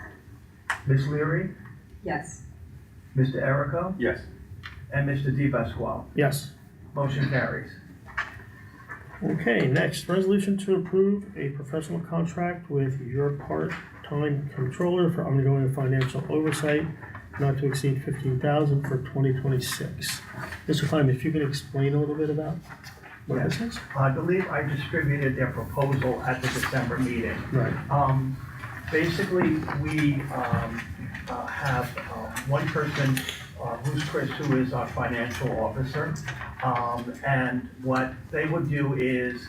I: Ms. Leary,
D: Yes.
I: Mr. Erico,
G: Yes.
I: and Mr. Di Pasquale.
E: Yes.
I: Motion carries.
E: Okay, next, resolution to approve a professional contract with your part-time controller for ongoing financial oversight not to exceed $15,000 for 2026. Mr. Klein, if you could explain a little bit about what this is?
I: I believe I distributed their proposal at the December meeting.
E: Right.
I: Basically, we have one person, who's Chris, who is our financial officer. And what they would do is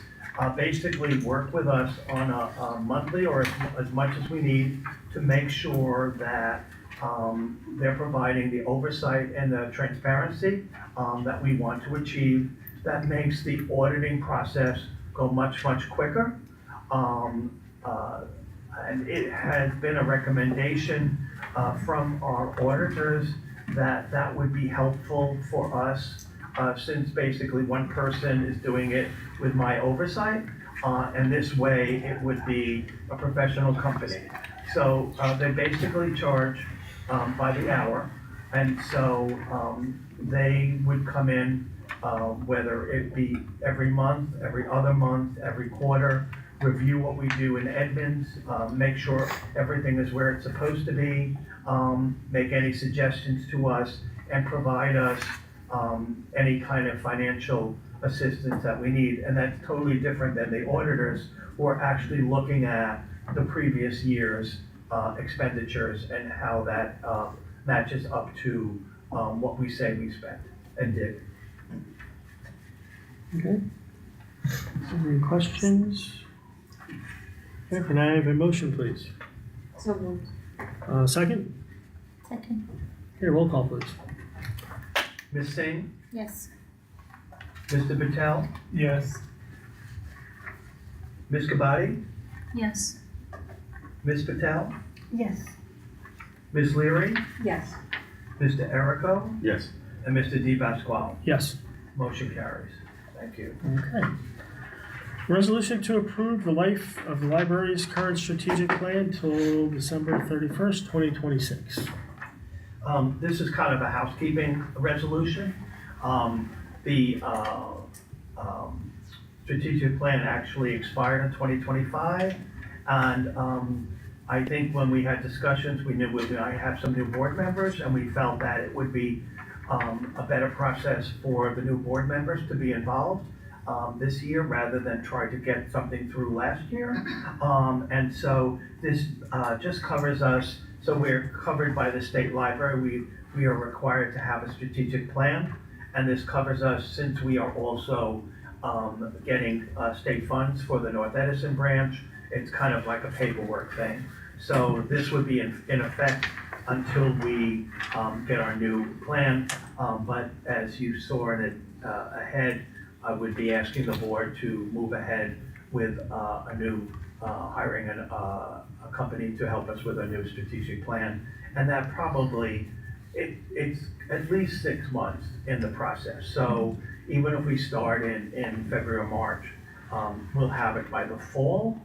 I: basically work with us on a monthly or as much as we need to make sure that they're providing the oversight and the transparency that we want to achieve. That makes the auditing process go much, much quicker. And it has been a recommendation from our auditors that that would be helpful for us since basically one person is doing it with my oversight. And this way it would be a professional company. So they basically charge by the hour. And so they would come in, whether it be every month, every other month, every quarter, review what we do in Edmonds, make sure everything is where it's supposed to be, make any suggestions to us, and provide us any kind of financial assistance that we need. And that's totally different than the auditors who are actually looking at the previous year's expenditures and how that matches up to what we say we spent and did.
E: Okay. Any questions? Okay, can I have a motion, please?
D: So moved.
E: Second?
B: Second.
E: Okay, roll call, please.
I: Ms. Singh,
B: Yes.
I: Mr. Patel,
C: Yes.
I: Ms. Kabadi,
H: Yes.
I: Ms. Patel,
B: Yes.
I: Ms. Leary,
D: Yes.
I: Mr. Errico,
G: Yes.
I: and Mr. Di Pasquale.
E: Yes.
I: Motion carries. Thank you.
E: Okay. Resolution to approve the life of the library's current strategic plan till December 31st, 2026.
I: This is kind of a housekeeping resolution. The strategic plan actually expired in 2025. And I think when we had discussions, we knew I have some new board members, and we felt that it would be a better process for the new board members to be involved this year rather than try to get something through last year. And so this just covers us, so we're covered by the state library. We are required to have a strategic plan, and this covers us since we are also getting state funds for the North Edison branch. It's kind of like a paperwork thing. So this would be in effect until we get our new plan. But as you saw in it ahead, I would be asking the board to move ahead with a new hiring a company to help us with a new strategic plan. And that probably, it's at least 6 months in the process. So even if we start in February or March, we'll have it by the fall,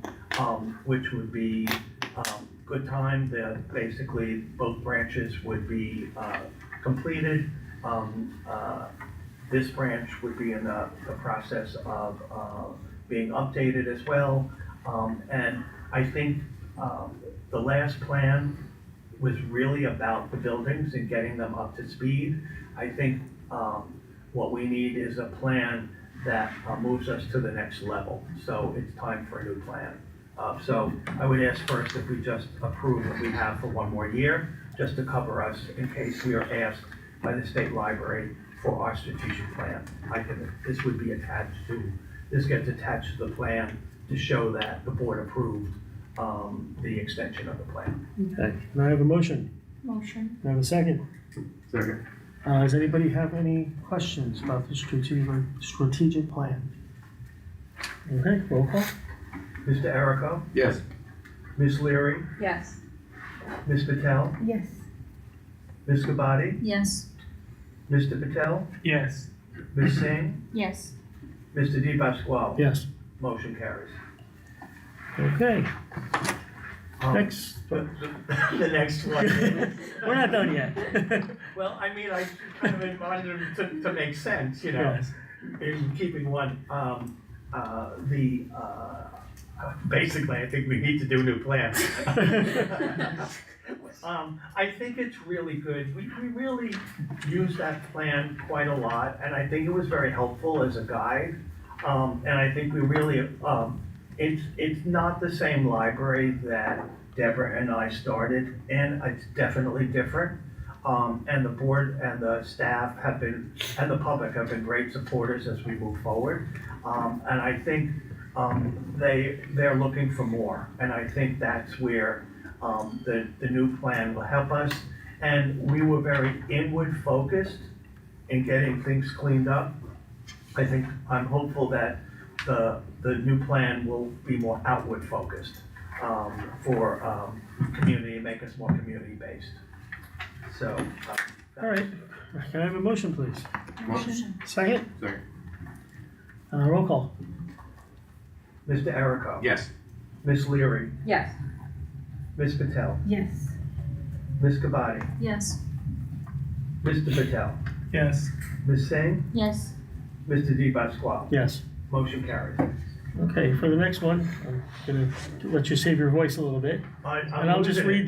I: which would be good time. Basically, both branches would be completed. This branch would be in the process of being updated as well. And I think the last plan was really about the buildings and getting them up to speed. I think what we need is a plan that moves us to the next level. So it's time for a new plan. So I would ask first if we just approve what we have for 1 more year, just to cover us in case we are asked by the state library for our strategic plan. This would be attached to, this gets attached to the plan to show that the board approved the extension of the plan.
E: Okay, can I have a motion?
B: Motion.
E: Can I have a second?
G: Second.
E: Does anybody have any questions about the strategic plan? Okay, roll call.
I: Mr. Errico,
G: Yes.
I: Ms. Leary,
D: Yes.
I: Ms. Patel,
B: Yes.
I: Ms. Kabadi,
H: Yes.
I: Mr. Patel,
C: Yes.
I: Ms. Singh,
B: Yes.
I: Mr. Di Pasquale.
E: Yes.
I: Motion carries.
E: Okay,
I: Next. The next one.
E: we're not done yet.
I: Well, I mean, I kind of wanted it to make sense, you know,
E: Yes.
I: in keeping one, basically, I think we need to do a new plan. I think it's really good. We really used that plan quite a lot, and I think it was very helpful as a guide. And I think we really, it's not the same library that Deborah and I started in. It's definitely different. And the board and the staff have been, and the public have been great supporters as we move forward. And I think they're looking for more. And I think that's where the new plan will help us. And we were very inward focused in getting things cleaned up. I'm hopeful that the new plan will be more outward focused for community, make us more community based. So.
E: All right, can I have a motion, please?
H: Motion.
E: Second?
G: Second.
E: Roll call.
I: Mr. Errico.
G: Yes.
I: Ms. Leary.
D: Yes.
I: Ms. Patel.
B: Yes.
I: Ms. Kabadi.
H: Yes.
I: Mr. Patel.
C: Yes.
I: Ms. Singh.
B: Yes.
I: Mr. Di Pasquale.
E: Yes.
I: Motion carries.
E: Okay, for the next one, I'm gonna let you save your voice a little bit. And I'll just read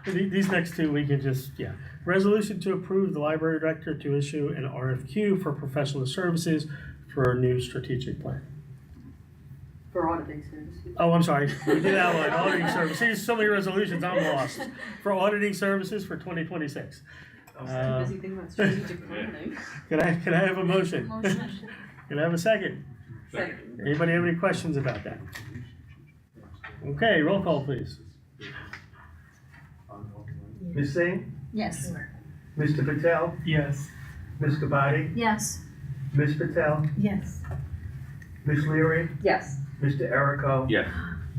E: these next two, we can just, yeah. Resolution to approve the library director to issue an RFQ for professional services for a new strategic plan.
D: For auditing services.
E: Oh, I'm sorry, we did that one, auditing services. There's so many resolutions, I'm lost. For auditing services for 2026.
D: Busy thinking about strategic planning.
E: Can I have a motion?
H: Motion.
E: Can I have a second?
D: Second.
E: Anybody have any questions about that? Okay, roll call, please.
I: Ms. Singh.
B: Yes.
I: Mr. Patel.
C: Yes.
I: Ms. Kabadi.
H: Yes.
I: Ms. Patel.
B: Yes.
I: Ms. Leary.
D: Yes.
I: Mr. Errico.
G: Yes.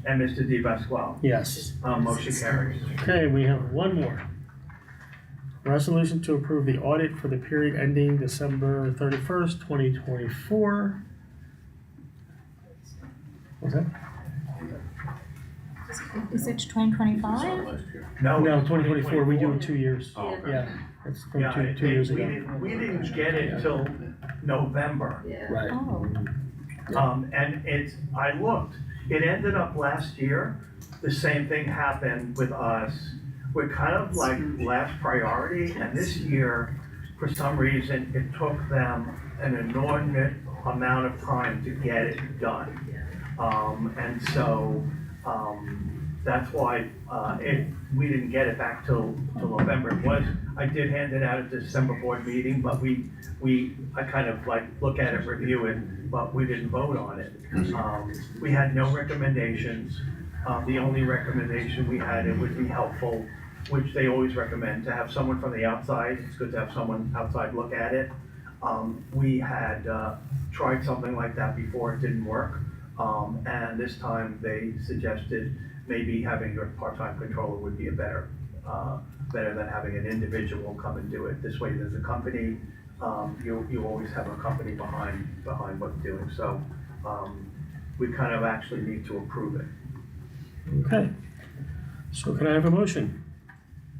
I: And Mr. Di Pasquale.
E: Yes.
I: Motion carries.
E: Okay, we have one more. Resolution to approve the audit for the period ending December 31st, 2024. What's that?
B: Is it 2025?
G: Last year.
I: No,
E: No, 2024, we do it 2 years.
G: Oh, okay.
E: Yeah, that's from
I: Yeah,
E: two years
I: we
E: ago.
I: we didn't get it till November.
D: Yeah.
E: Right.
B: Oh.
I: And I looked, it ended up last year, the same thing happened with us. We're kind of like last priority, and this year, for some reason, it took them an inordinate amount of time to get it done. And so, that's why, we didn't get it back till November. I did hand it out at the December board meeting, but I kind of like look at it, review it, but we didn't vote on it. We had no recommendations. The only recommendation we had, it would be helpful, which they always recommend, to have someone from the outside. It's good to have someone outside look at it. We had tried something like that before, it didn't work. And this time they suggested maybe having your part-time controller would be a better than having an individual come and do it. This way there's a company, you always have a company behind what's doing. So we kind of actually need to approve it.
E: Okay. So can I have a motion?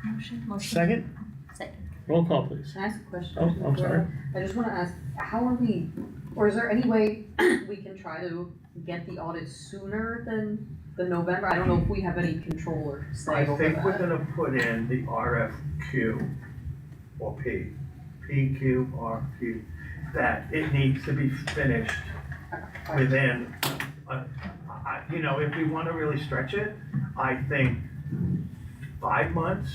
B: Motion.
E: Second?
B: Second.
E: Roll call, please.
D: Can I ask a question?
E: Oh, I'm sorry.
D: I just wanna ask, how are we, or is there any way we can try to get the audit sooner than November? I don't know if we have any control or say
I: I
D: over
I: think we're
D: that.
I: gonna put in the RFQ or PQ, RFQ, that it needs to be finished within, if we wanna really stretch it, I think 5 months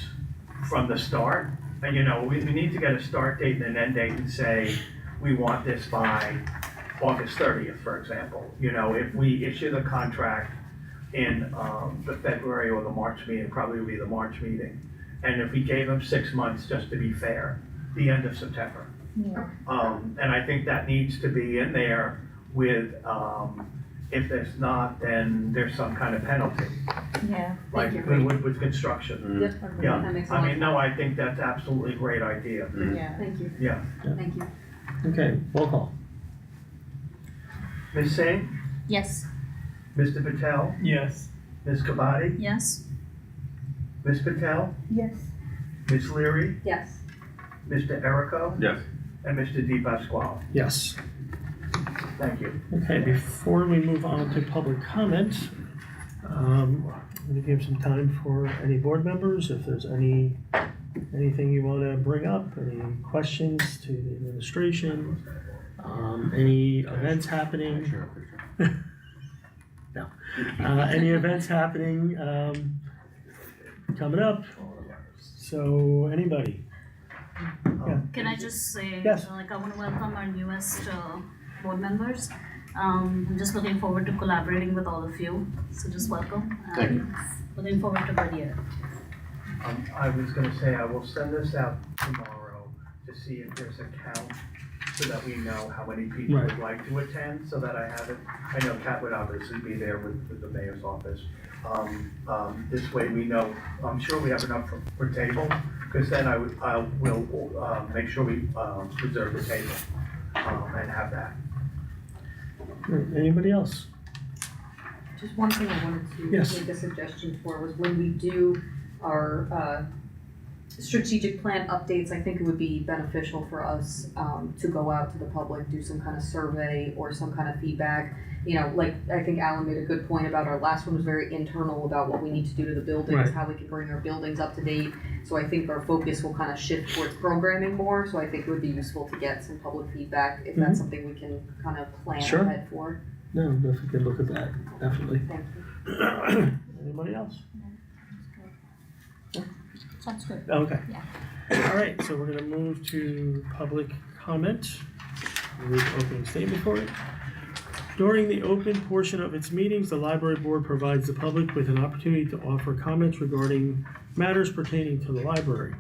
I: from the start. And we need to get a start date and an end date and say, we want this by August 30th, for example. If we issue the contract in the February or the March meeting, probably will be the March meeting. And if we gave them 6 months, just to be fair, the end of September.
B: Yeah.
I: And I think that needs to be in there with, if there's not, then there's some kind of penalty,
B: Yeah.
I: like
D: Thank you.
I: with construction.
D: Yep,
I: Yeah,
D: that makes a lot
I: I
D: of
I: mean, no, I think that's absolutely a great idea.
B: Yeah.
D: Thank you.
I: Yeah.
D: Thank you.
E: Okay, roll call.
I: Ms. Singh,
B: Yes.
I: Mr. Patel,
C: Yes.
I: Ms. Kabadi,
H: Yes.
I: Ms. Patel,
B: Yes.
I: Ms. Leary,
D: Yes.
I: Mr. Errico,
G: Yes.
I: and Mr. Di Pasquale.
E: Yes.
I: Thank you.
E: Okay, before we move on to public comment, I'm going to give some time for any board members, if there's anything you want to bring up, any questions to the administration. Any events happening? No. Any events happening coming up? So anybody? Yeah.
H: Can I just say,
E: Yes.
H: I want to welcome our newest board members. I'm just looking forward to collaborating with all of you, so just welcome.
G: Thank you.
H: Looking forward to a good year.
I: I was gonna say, I will send this out tomorrow to see if there's a count, so that we know how many people
E: Right.
I: would like to attend, so that I have it. I know Kat would obviously be there with the mayor's office. This way we know, I'm sure we have enough for table, because then I will make sure we reserve the table, and have that.
E: Anybody else?
D: Just one thing I wanted to
E: Yes.
D: make a suggestion for was when we do our strategic plan updates, I think it would be beneficial for us to go out to the public, do some kind of survey or some kind of feedback. You know, like, I think Alan made a good point about our last one was very internal about what we need to do to the buildings,
E: Right.
D: how we can bring our buildings up to date. So I think our focus will kind of shift towards programming more, so I think it would be useful to get some public feedback if that's something we can kind of plan
E: Sure.
D: ahead for.
E: No, definitely could look at that, definitely.
D: Thank you.
E: Anybody else?
B: Sounds good.
E: Okay.
B: Yeah.
E: All right, so we're gonna move to public comment. We'll read the opening statement for it. During the open portion of its meetings, the library board provides the public with an opportunity to offer comments regarding matters pertaining to the library.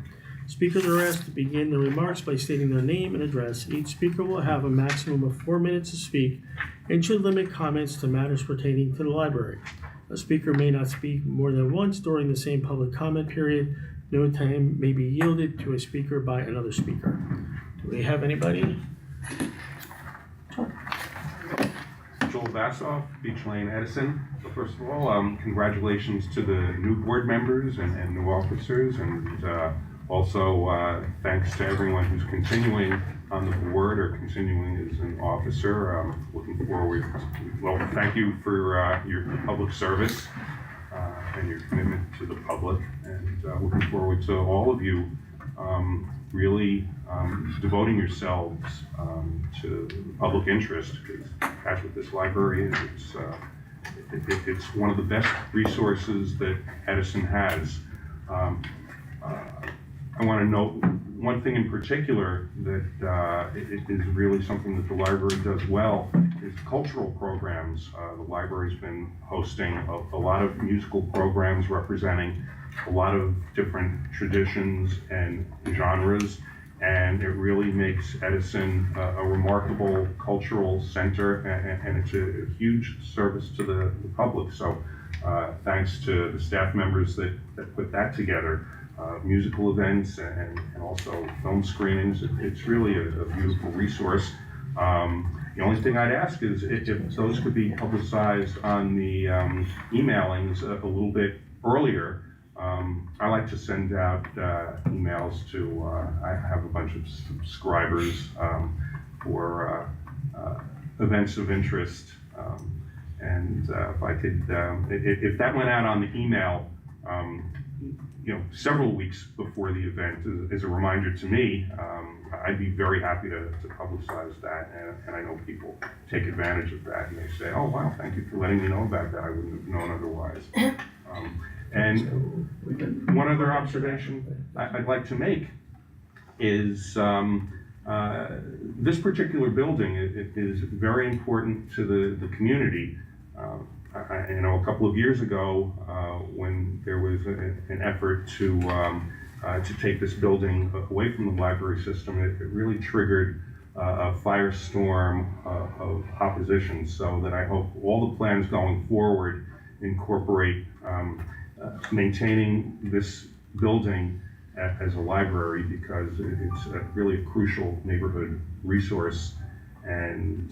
E: Speakers are asked to begin their remarks by stating their name and address. Each speaker will have a maximum of 4 minutes to speak and should limit comments to matters pertaining to the library. A speaker may not speak more than once during the same public comment period. No time may be yielded to a speaker by another speaker. Do we have anybody?
J: Joel Vassoff, Beach Lane, Edison. So first of all, congratulations to the new board members and new officers, and also thanks to everyone who's continuing on the board or continuing as an officer. Looking forward, well, thank you for your public service and your commitment to the public, and looking forward to all of you really devoting yourselves to public interest, because that's what this library is. It's one of the best resources that Edison has. I want to note one thing in particular that it is really something that the library does well is cultural programs. The library's been hosting a lot of musical programs representing a lot of different traditions and genres, and it really makes Edison a remarkable cultural center, and it's a huge service to the public. So thanks to the staff members that put that together. Musical events and also film screenings. It's really a beautiful resource. The only thing I'd ask is if those could be publicized on the emailings a little bit earlier. I like to send out emails to, I have a bunch of subscribers for events of interest. And if I could, if that went out on the email, several weeks before the event as a reminder to me, I'd be very happy to publicize that, and I know people take advantage of that, and they say, oh wow, thank you for letting me know about that, I wouldn't have known otherwise. And one other observation I'd like to make is this particular building is very important to the community. A couple of years ago, when there was an effort to take this building away from the library system, it really triggered a firestorm of opposition. So that I hope all the plans going forward incorporate maintaining this building as a library, because it's really a crucial neighborhood resource, and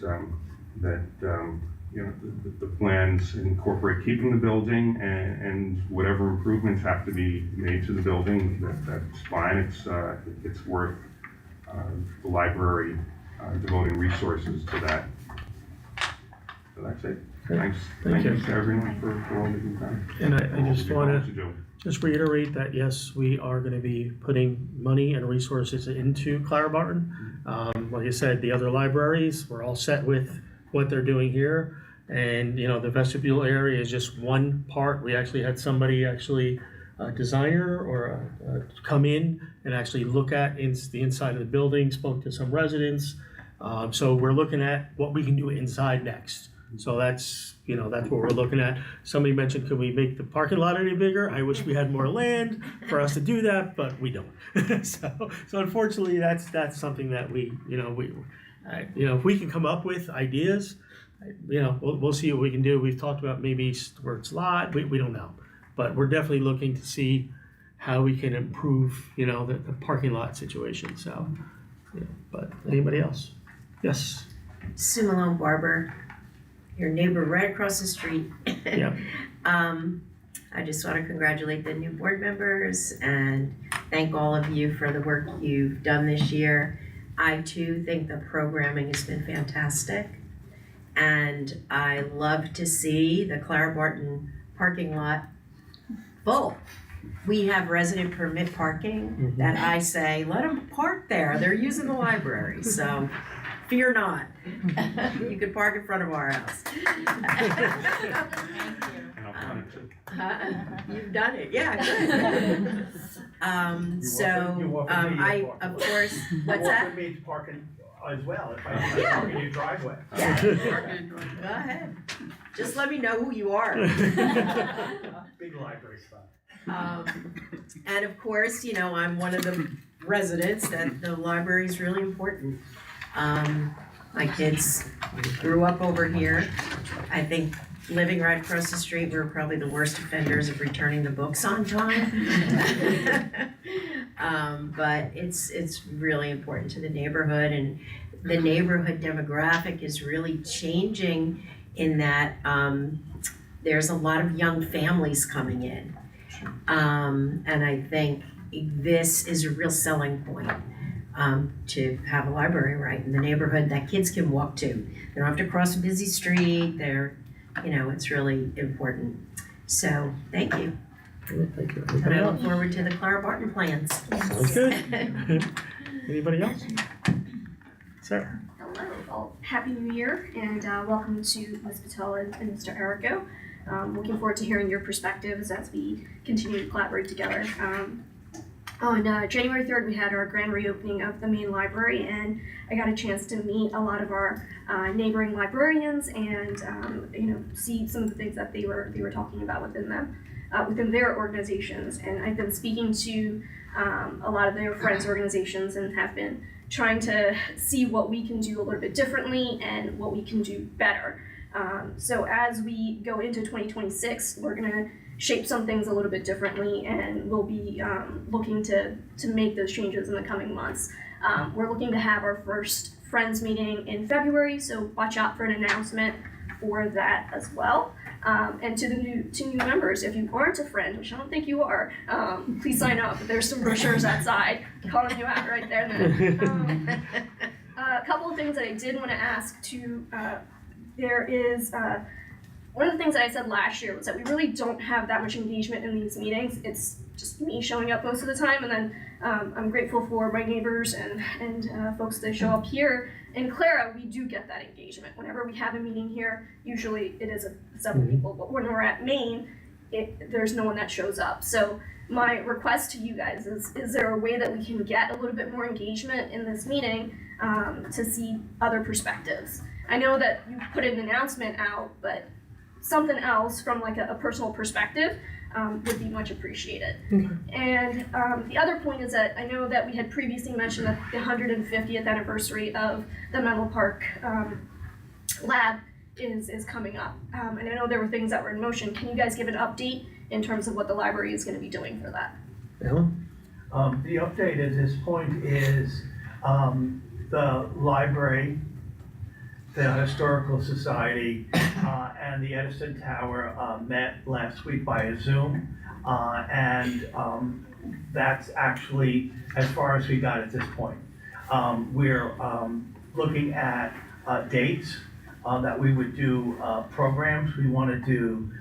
J: that the plans incorporate keeping the building, and whatever improvements have to be made to the building, that's fine. It's worth the library devoting resources to that. So that's it.
E: Great.
J: Thank
E: you.
J: you to everyone for all that you've done.
E: And I just want
J: to
E: to just reiterate that yes, we are going to be putting money and resources into Clara Barton. Like I said, the other libraries, we're all set with what they're doing here. And, the vestibule area is just one part. We actually had somebody a designer or come in and actually look at the inside of the building, spoke to some residents. So we're looking at what we can do inside next. So that's what we're looking at. Somebody mentioned, could we make the parking lot any bigger? I wish we had more land for us to do that, but we don't. So unfortunately, that's something that if we can come up with ideas, we'll see what we can do. We've talked about maybe where it's lot, we don't know. But we're definitely looking to see how we can improve, the parking lot situation. So, but anybody else? Yes.
K: Sue Malone Barber, your neighbor right across the street.
E: Yeah.
K: I just want to congratulate the new board members and thank all of you for the work you've done this year. I too think the programming has been fantastic. And I love to see the Clara Barton parking lot full. We have resident permit parking that I say, let them park there. They're using the library, so fear not. You can park in front of our house. You've done it, yeah, good. Of course, what's that?
I: You offered me parking as well, if I
K: Yeah.
I: park in your driveway.
K: Yeah. Go ahead. Just let me know who you are.
I: Big library spot.
K: And of course, I'm one of the residents that the library is really important. My kids grew up over here. I think living right across the street, we were probably the worst offenders of returning the books on time. But it's really important to the neighborhood, and the neighborhood demographic is really changing in that there's a lot of young families coming in. And I think this is a real selling point to have a library right in the neighborhood that kids can walk to. They don't have to cross a busy street. It's really important. So thank you.
E: Thank you.
K: And I look forward to the Clara Barton plans.
E: Sounds good. Anybody else? Sir.
L: Hello, well, Happy New Year, and welcome to Ms. Patel and Mr. Errico. Looking forward to hearing your perspectives as we continue to collaborate together. On January 3rd, we had our grand reopening of the main library, and I got a chance to meet a lot of our neighboring librarians and see some of the things that they were talking about within them, within their organizations. And I've been speaking to a lot of their friends' organizations and have been trying to see what we can do a little bit differently and what we can do better. So as we go into 2026, we're gonna shape some things a little bit differently, and we'll be looking to make those changes in the coming months. We're looking to have our first Friends meeting in February, so watch out for an announcement for that as well. And to new members, if you aren't a friend, which I don't think you are, please sign up. There's some brochures outside calling you out right there. A couple of things that I did want to ask to, there is, one of the things that I said last year was that we really don't have that much engagement in these meetings. It's just me showing up most of the time, and then I'm grateful for my neighbors and folks that show up here. In Clara, we do get that engagement. Whenever we have a meeting here, usually it is several people, but when we're at Maine, there's no one that shows up. So my request to you guys is there a way that we can get a little bit more engagement in this meeting to see other perspectives? I know that you put an announcement out, but something else from like a personal perspective would be much appreciated. And the other point is that I know that we had previously mentioned that the 150th anniversary of the Menlo Park lab is coming up. And I know there were things that were in motion. Can you guys give an update in terms of what the library is going to be doing for that?
E: Alan?
I: The update at this point is the library, the Historical Society, and the Edison Tower met last week via Zoom. And that's actually as far as we got at this point. We're looking at dates that we would do programs. We want to do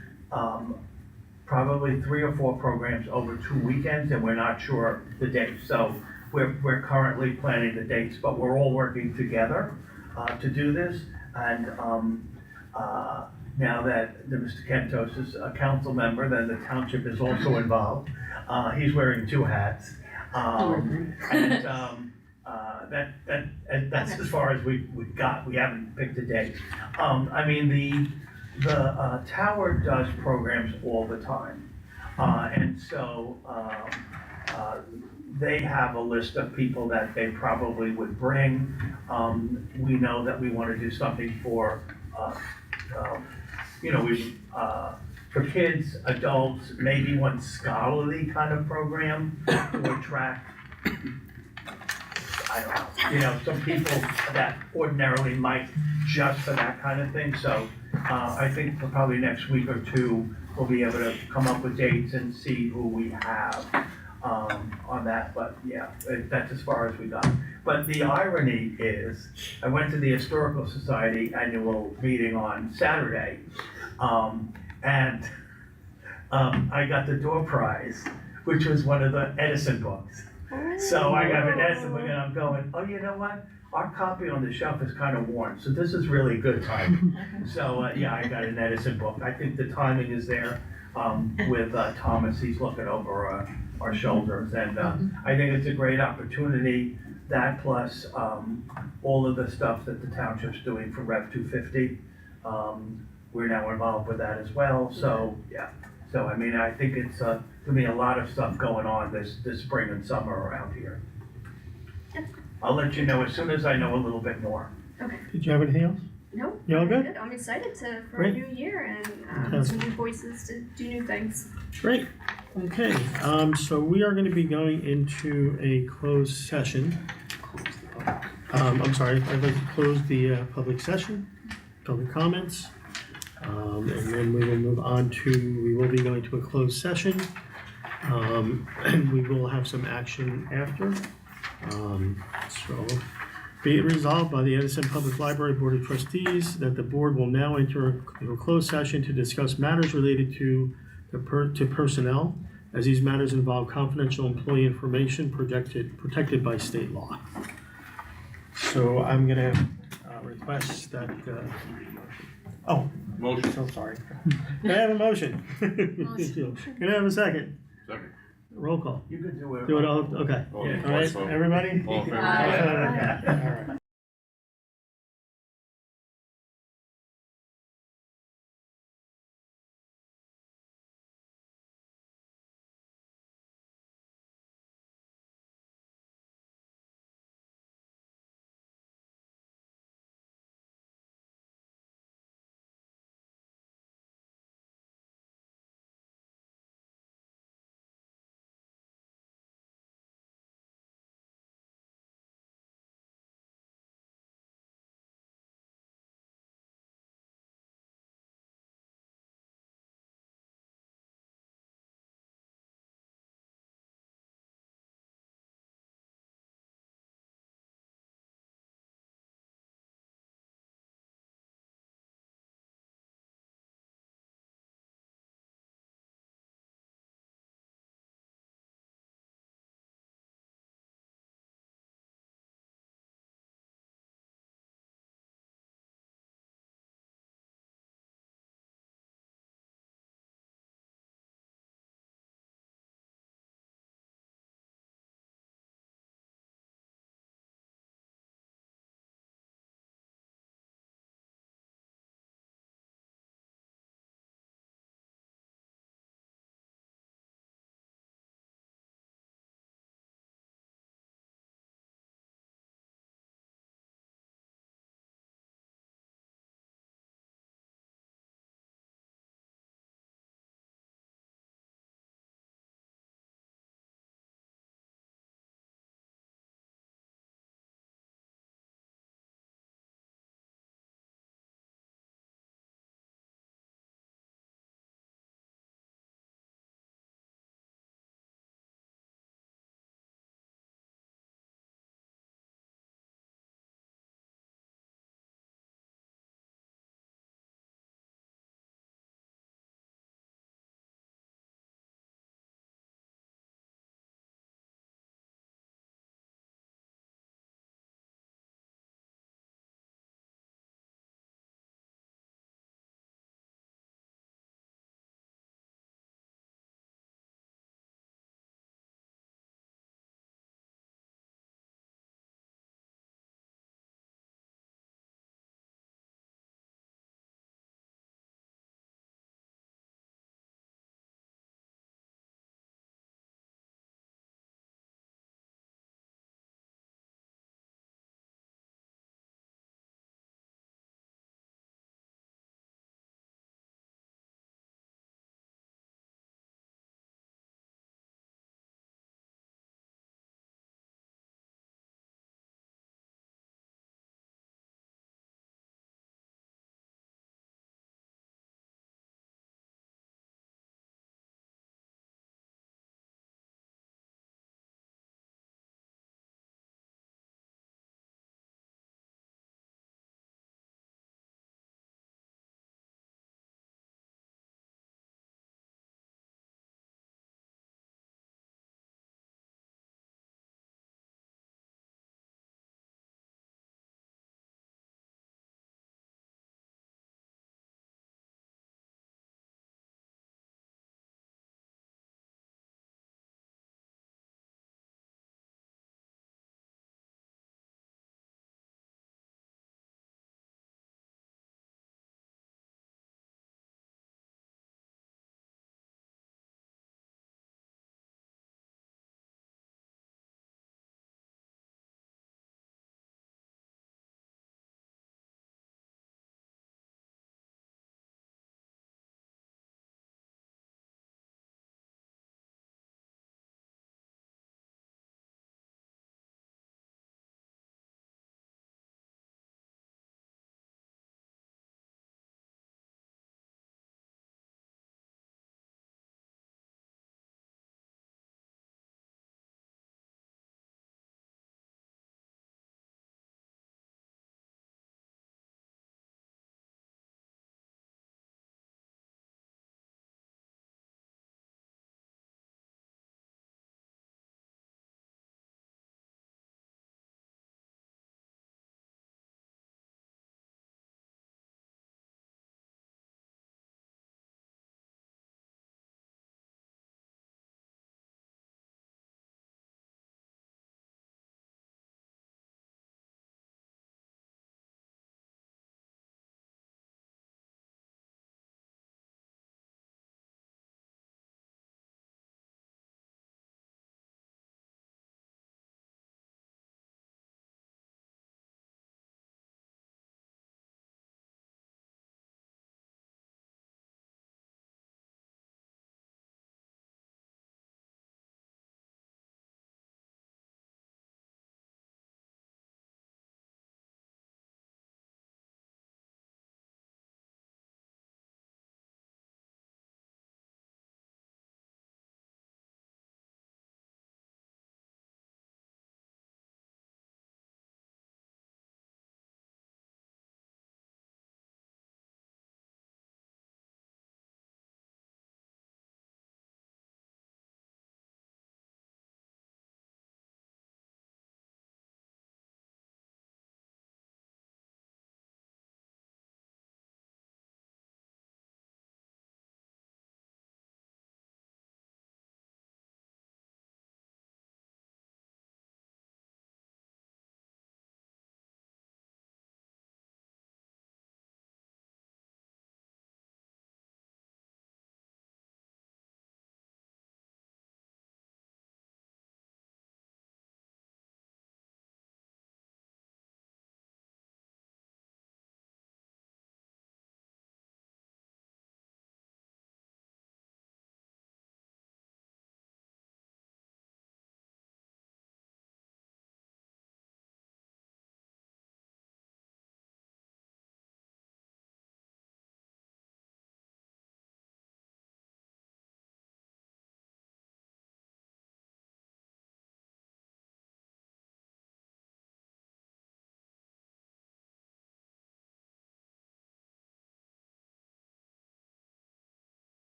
I: probably 3 or 4 programs over 2 weekends, and we're not sure the dates. So we're currently planning the dates, but we're all working together to do this. And now that Mr. Kentos is a council member, then the township is also involved. He's wearing two hats. That's as far as we got. We haven't picked a date. I mean, the tower does programs all the time. And so they have a list of people that they probably would bring. We know that we want to do something for, for kids, adults, maybe one scholarly kind of program to attract, I don't know, some people that ordinarily might just for that kind of thing. So I think for probably next week or two, we'll be able to come up with dates and see who we have on that. But yeah, that's as far as we got. But the irony is, I went to the Historical Society annual meeting on Saturday, and I got the door prize, which was one of the Edison books. So I got an Edison book, and I'm going, oh, you know what? Our copy on the shelf is kind of worn, so this is really good timing. So yeah, I got an Edison book. I think the timing is there with Thomas. He's looking over our shoulders, and I think it's a great opportunity. That plus all of the stuff that the township's doing for Rev 250. We're now involved with that as well. So yeah. So I mean, I think it's gonna be a lot of stuff going on this spring and summer around here. I'll let you know as soon as I know a little bit more.
L: Okay.
E: Did you have anything else?
L: No.
E: You all good?
L: I'm excited for
E: Great.
L: a new year and
E: Fantastic.
L: some new voices to do new things.
E: Great. Okay, so we are going to be going into a closed session. I'm sorry, I'd like to close the public session, public comments. And then we will move on we will be going to a closed session. And we will have some action after. So be it resolved by the Edison Public Library Board of Trustees that the board will now enter a closed session to discuss matters related to personnel, as these matters involve confidential employee information protected by state law. So I'm gonna request that,
G: Motion.
E: so sorry. Can I have a motion? Can I have a second?
G: Second.
E: Roll call.
I: You could do it.
E: Do it all, okay.
G: All in
E: All right,
G: favor?
E: everybody?
G: All in favor?
E: Okay, all right.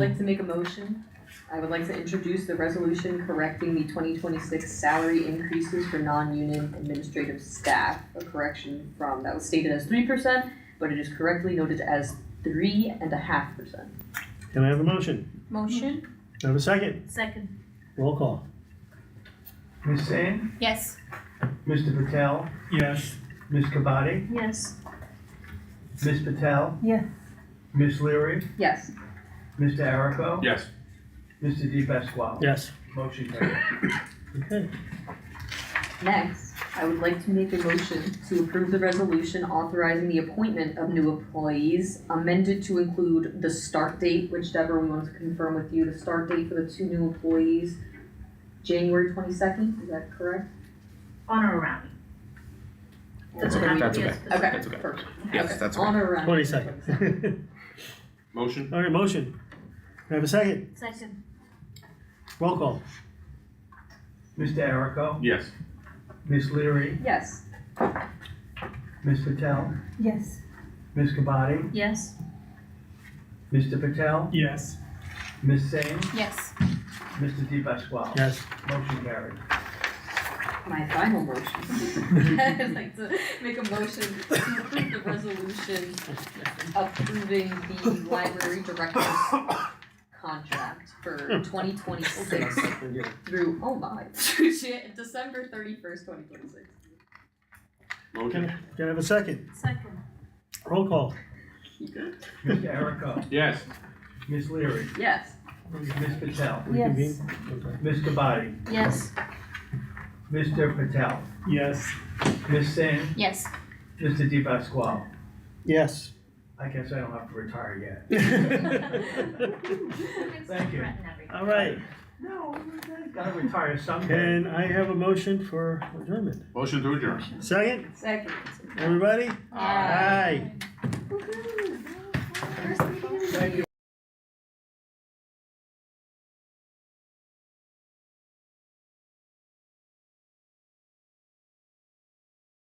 D: like to make a motion. I would like to introduce the resolution correcting the 2026 salary increases for non-union administrative staff. A correction from, that was stated as 3%, but it is correctly noted as 3.5%.
E: Can I have a motion?
B: Motion?
E: Can I have a second?
H: Second.
E: Roll call.
I: Ms. Singh,
B: Yes.
I: Mr. Patel,
C: Yes.
I: Ms. Kabadi,
H: Yes.
I: Ms. Patel,
B: Yes.
I: Ms. Leary,
D: Yes.
I: Mr. Errico,
G: Yes.
I: Mr. Di Pasquale.
E: Yes.
I: Motion carried.
E: Okay.
D: Next, I would like to make a motion to approve the resolution authorizing the appointment of new employees, amended to include the start date, which Deborah, we wanted to confirm with you, the start date for the 2 new employees, January 22nd, is that correct?
H: On or around.
D: That's
H: okay.
F: That's okay.
H: Yes,
D: Okay,
F: That's okay.
D: perfect.
F: Yes,
D: Okay.
F: that's okay.
D: On or around.
E: 22nd.
G: Motion?
E: All right, motion. Can I have a second?
H: Second.
E: Roll call.
I: Mr. Errico,
G: Yes.
I: Ms. Leary,
D: Yes.
I: Ms. Patel,
B: Yes.
I: Ms. Kabadi,
H: Yes.
I: Mr. Patel,
C: Yes.
I: Ms. Singh,
B: Yes.
I: Mr. Di Pasquale.
E: Yes.
I: Motion carried.
D: My final motion. I'd like to make a motion to approve the resolution approving the library director's contract for 2026 through, oh my, December 31st, 2026.
G: Motion?
E: Can I have a second?
H: Second.
E: Roll call.
I: Mr. Errico,
G: Yes.
I: Ms. Leary,
D: Yes.
I: Ms. Patel,
E: Reconvene? Okay.
I: Ms. Kabadi,
H: Yes.
I: Mr. Patel,
C: Yes.
I: Ms. Singh,
B: Yes.
I: Mr. Di Pasquale.
E: Yes.
I: I guess I don't have to retire yet. Thank you.
E: All right.
I: No, I gotta retire someday.
E: Can I have a motion for adjournment?
G: Motion to adjourn.
E: Second?
D: Second.
E: Everybody?
D: Aye.
E: Aye.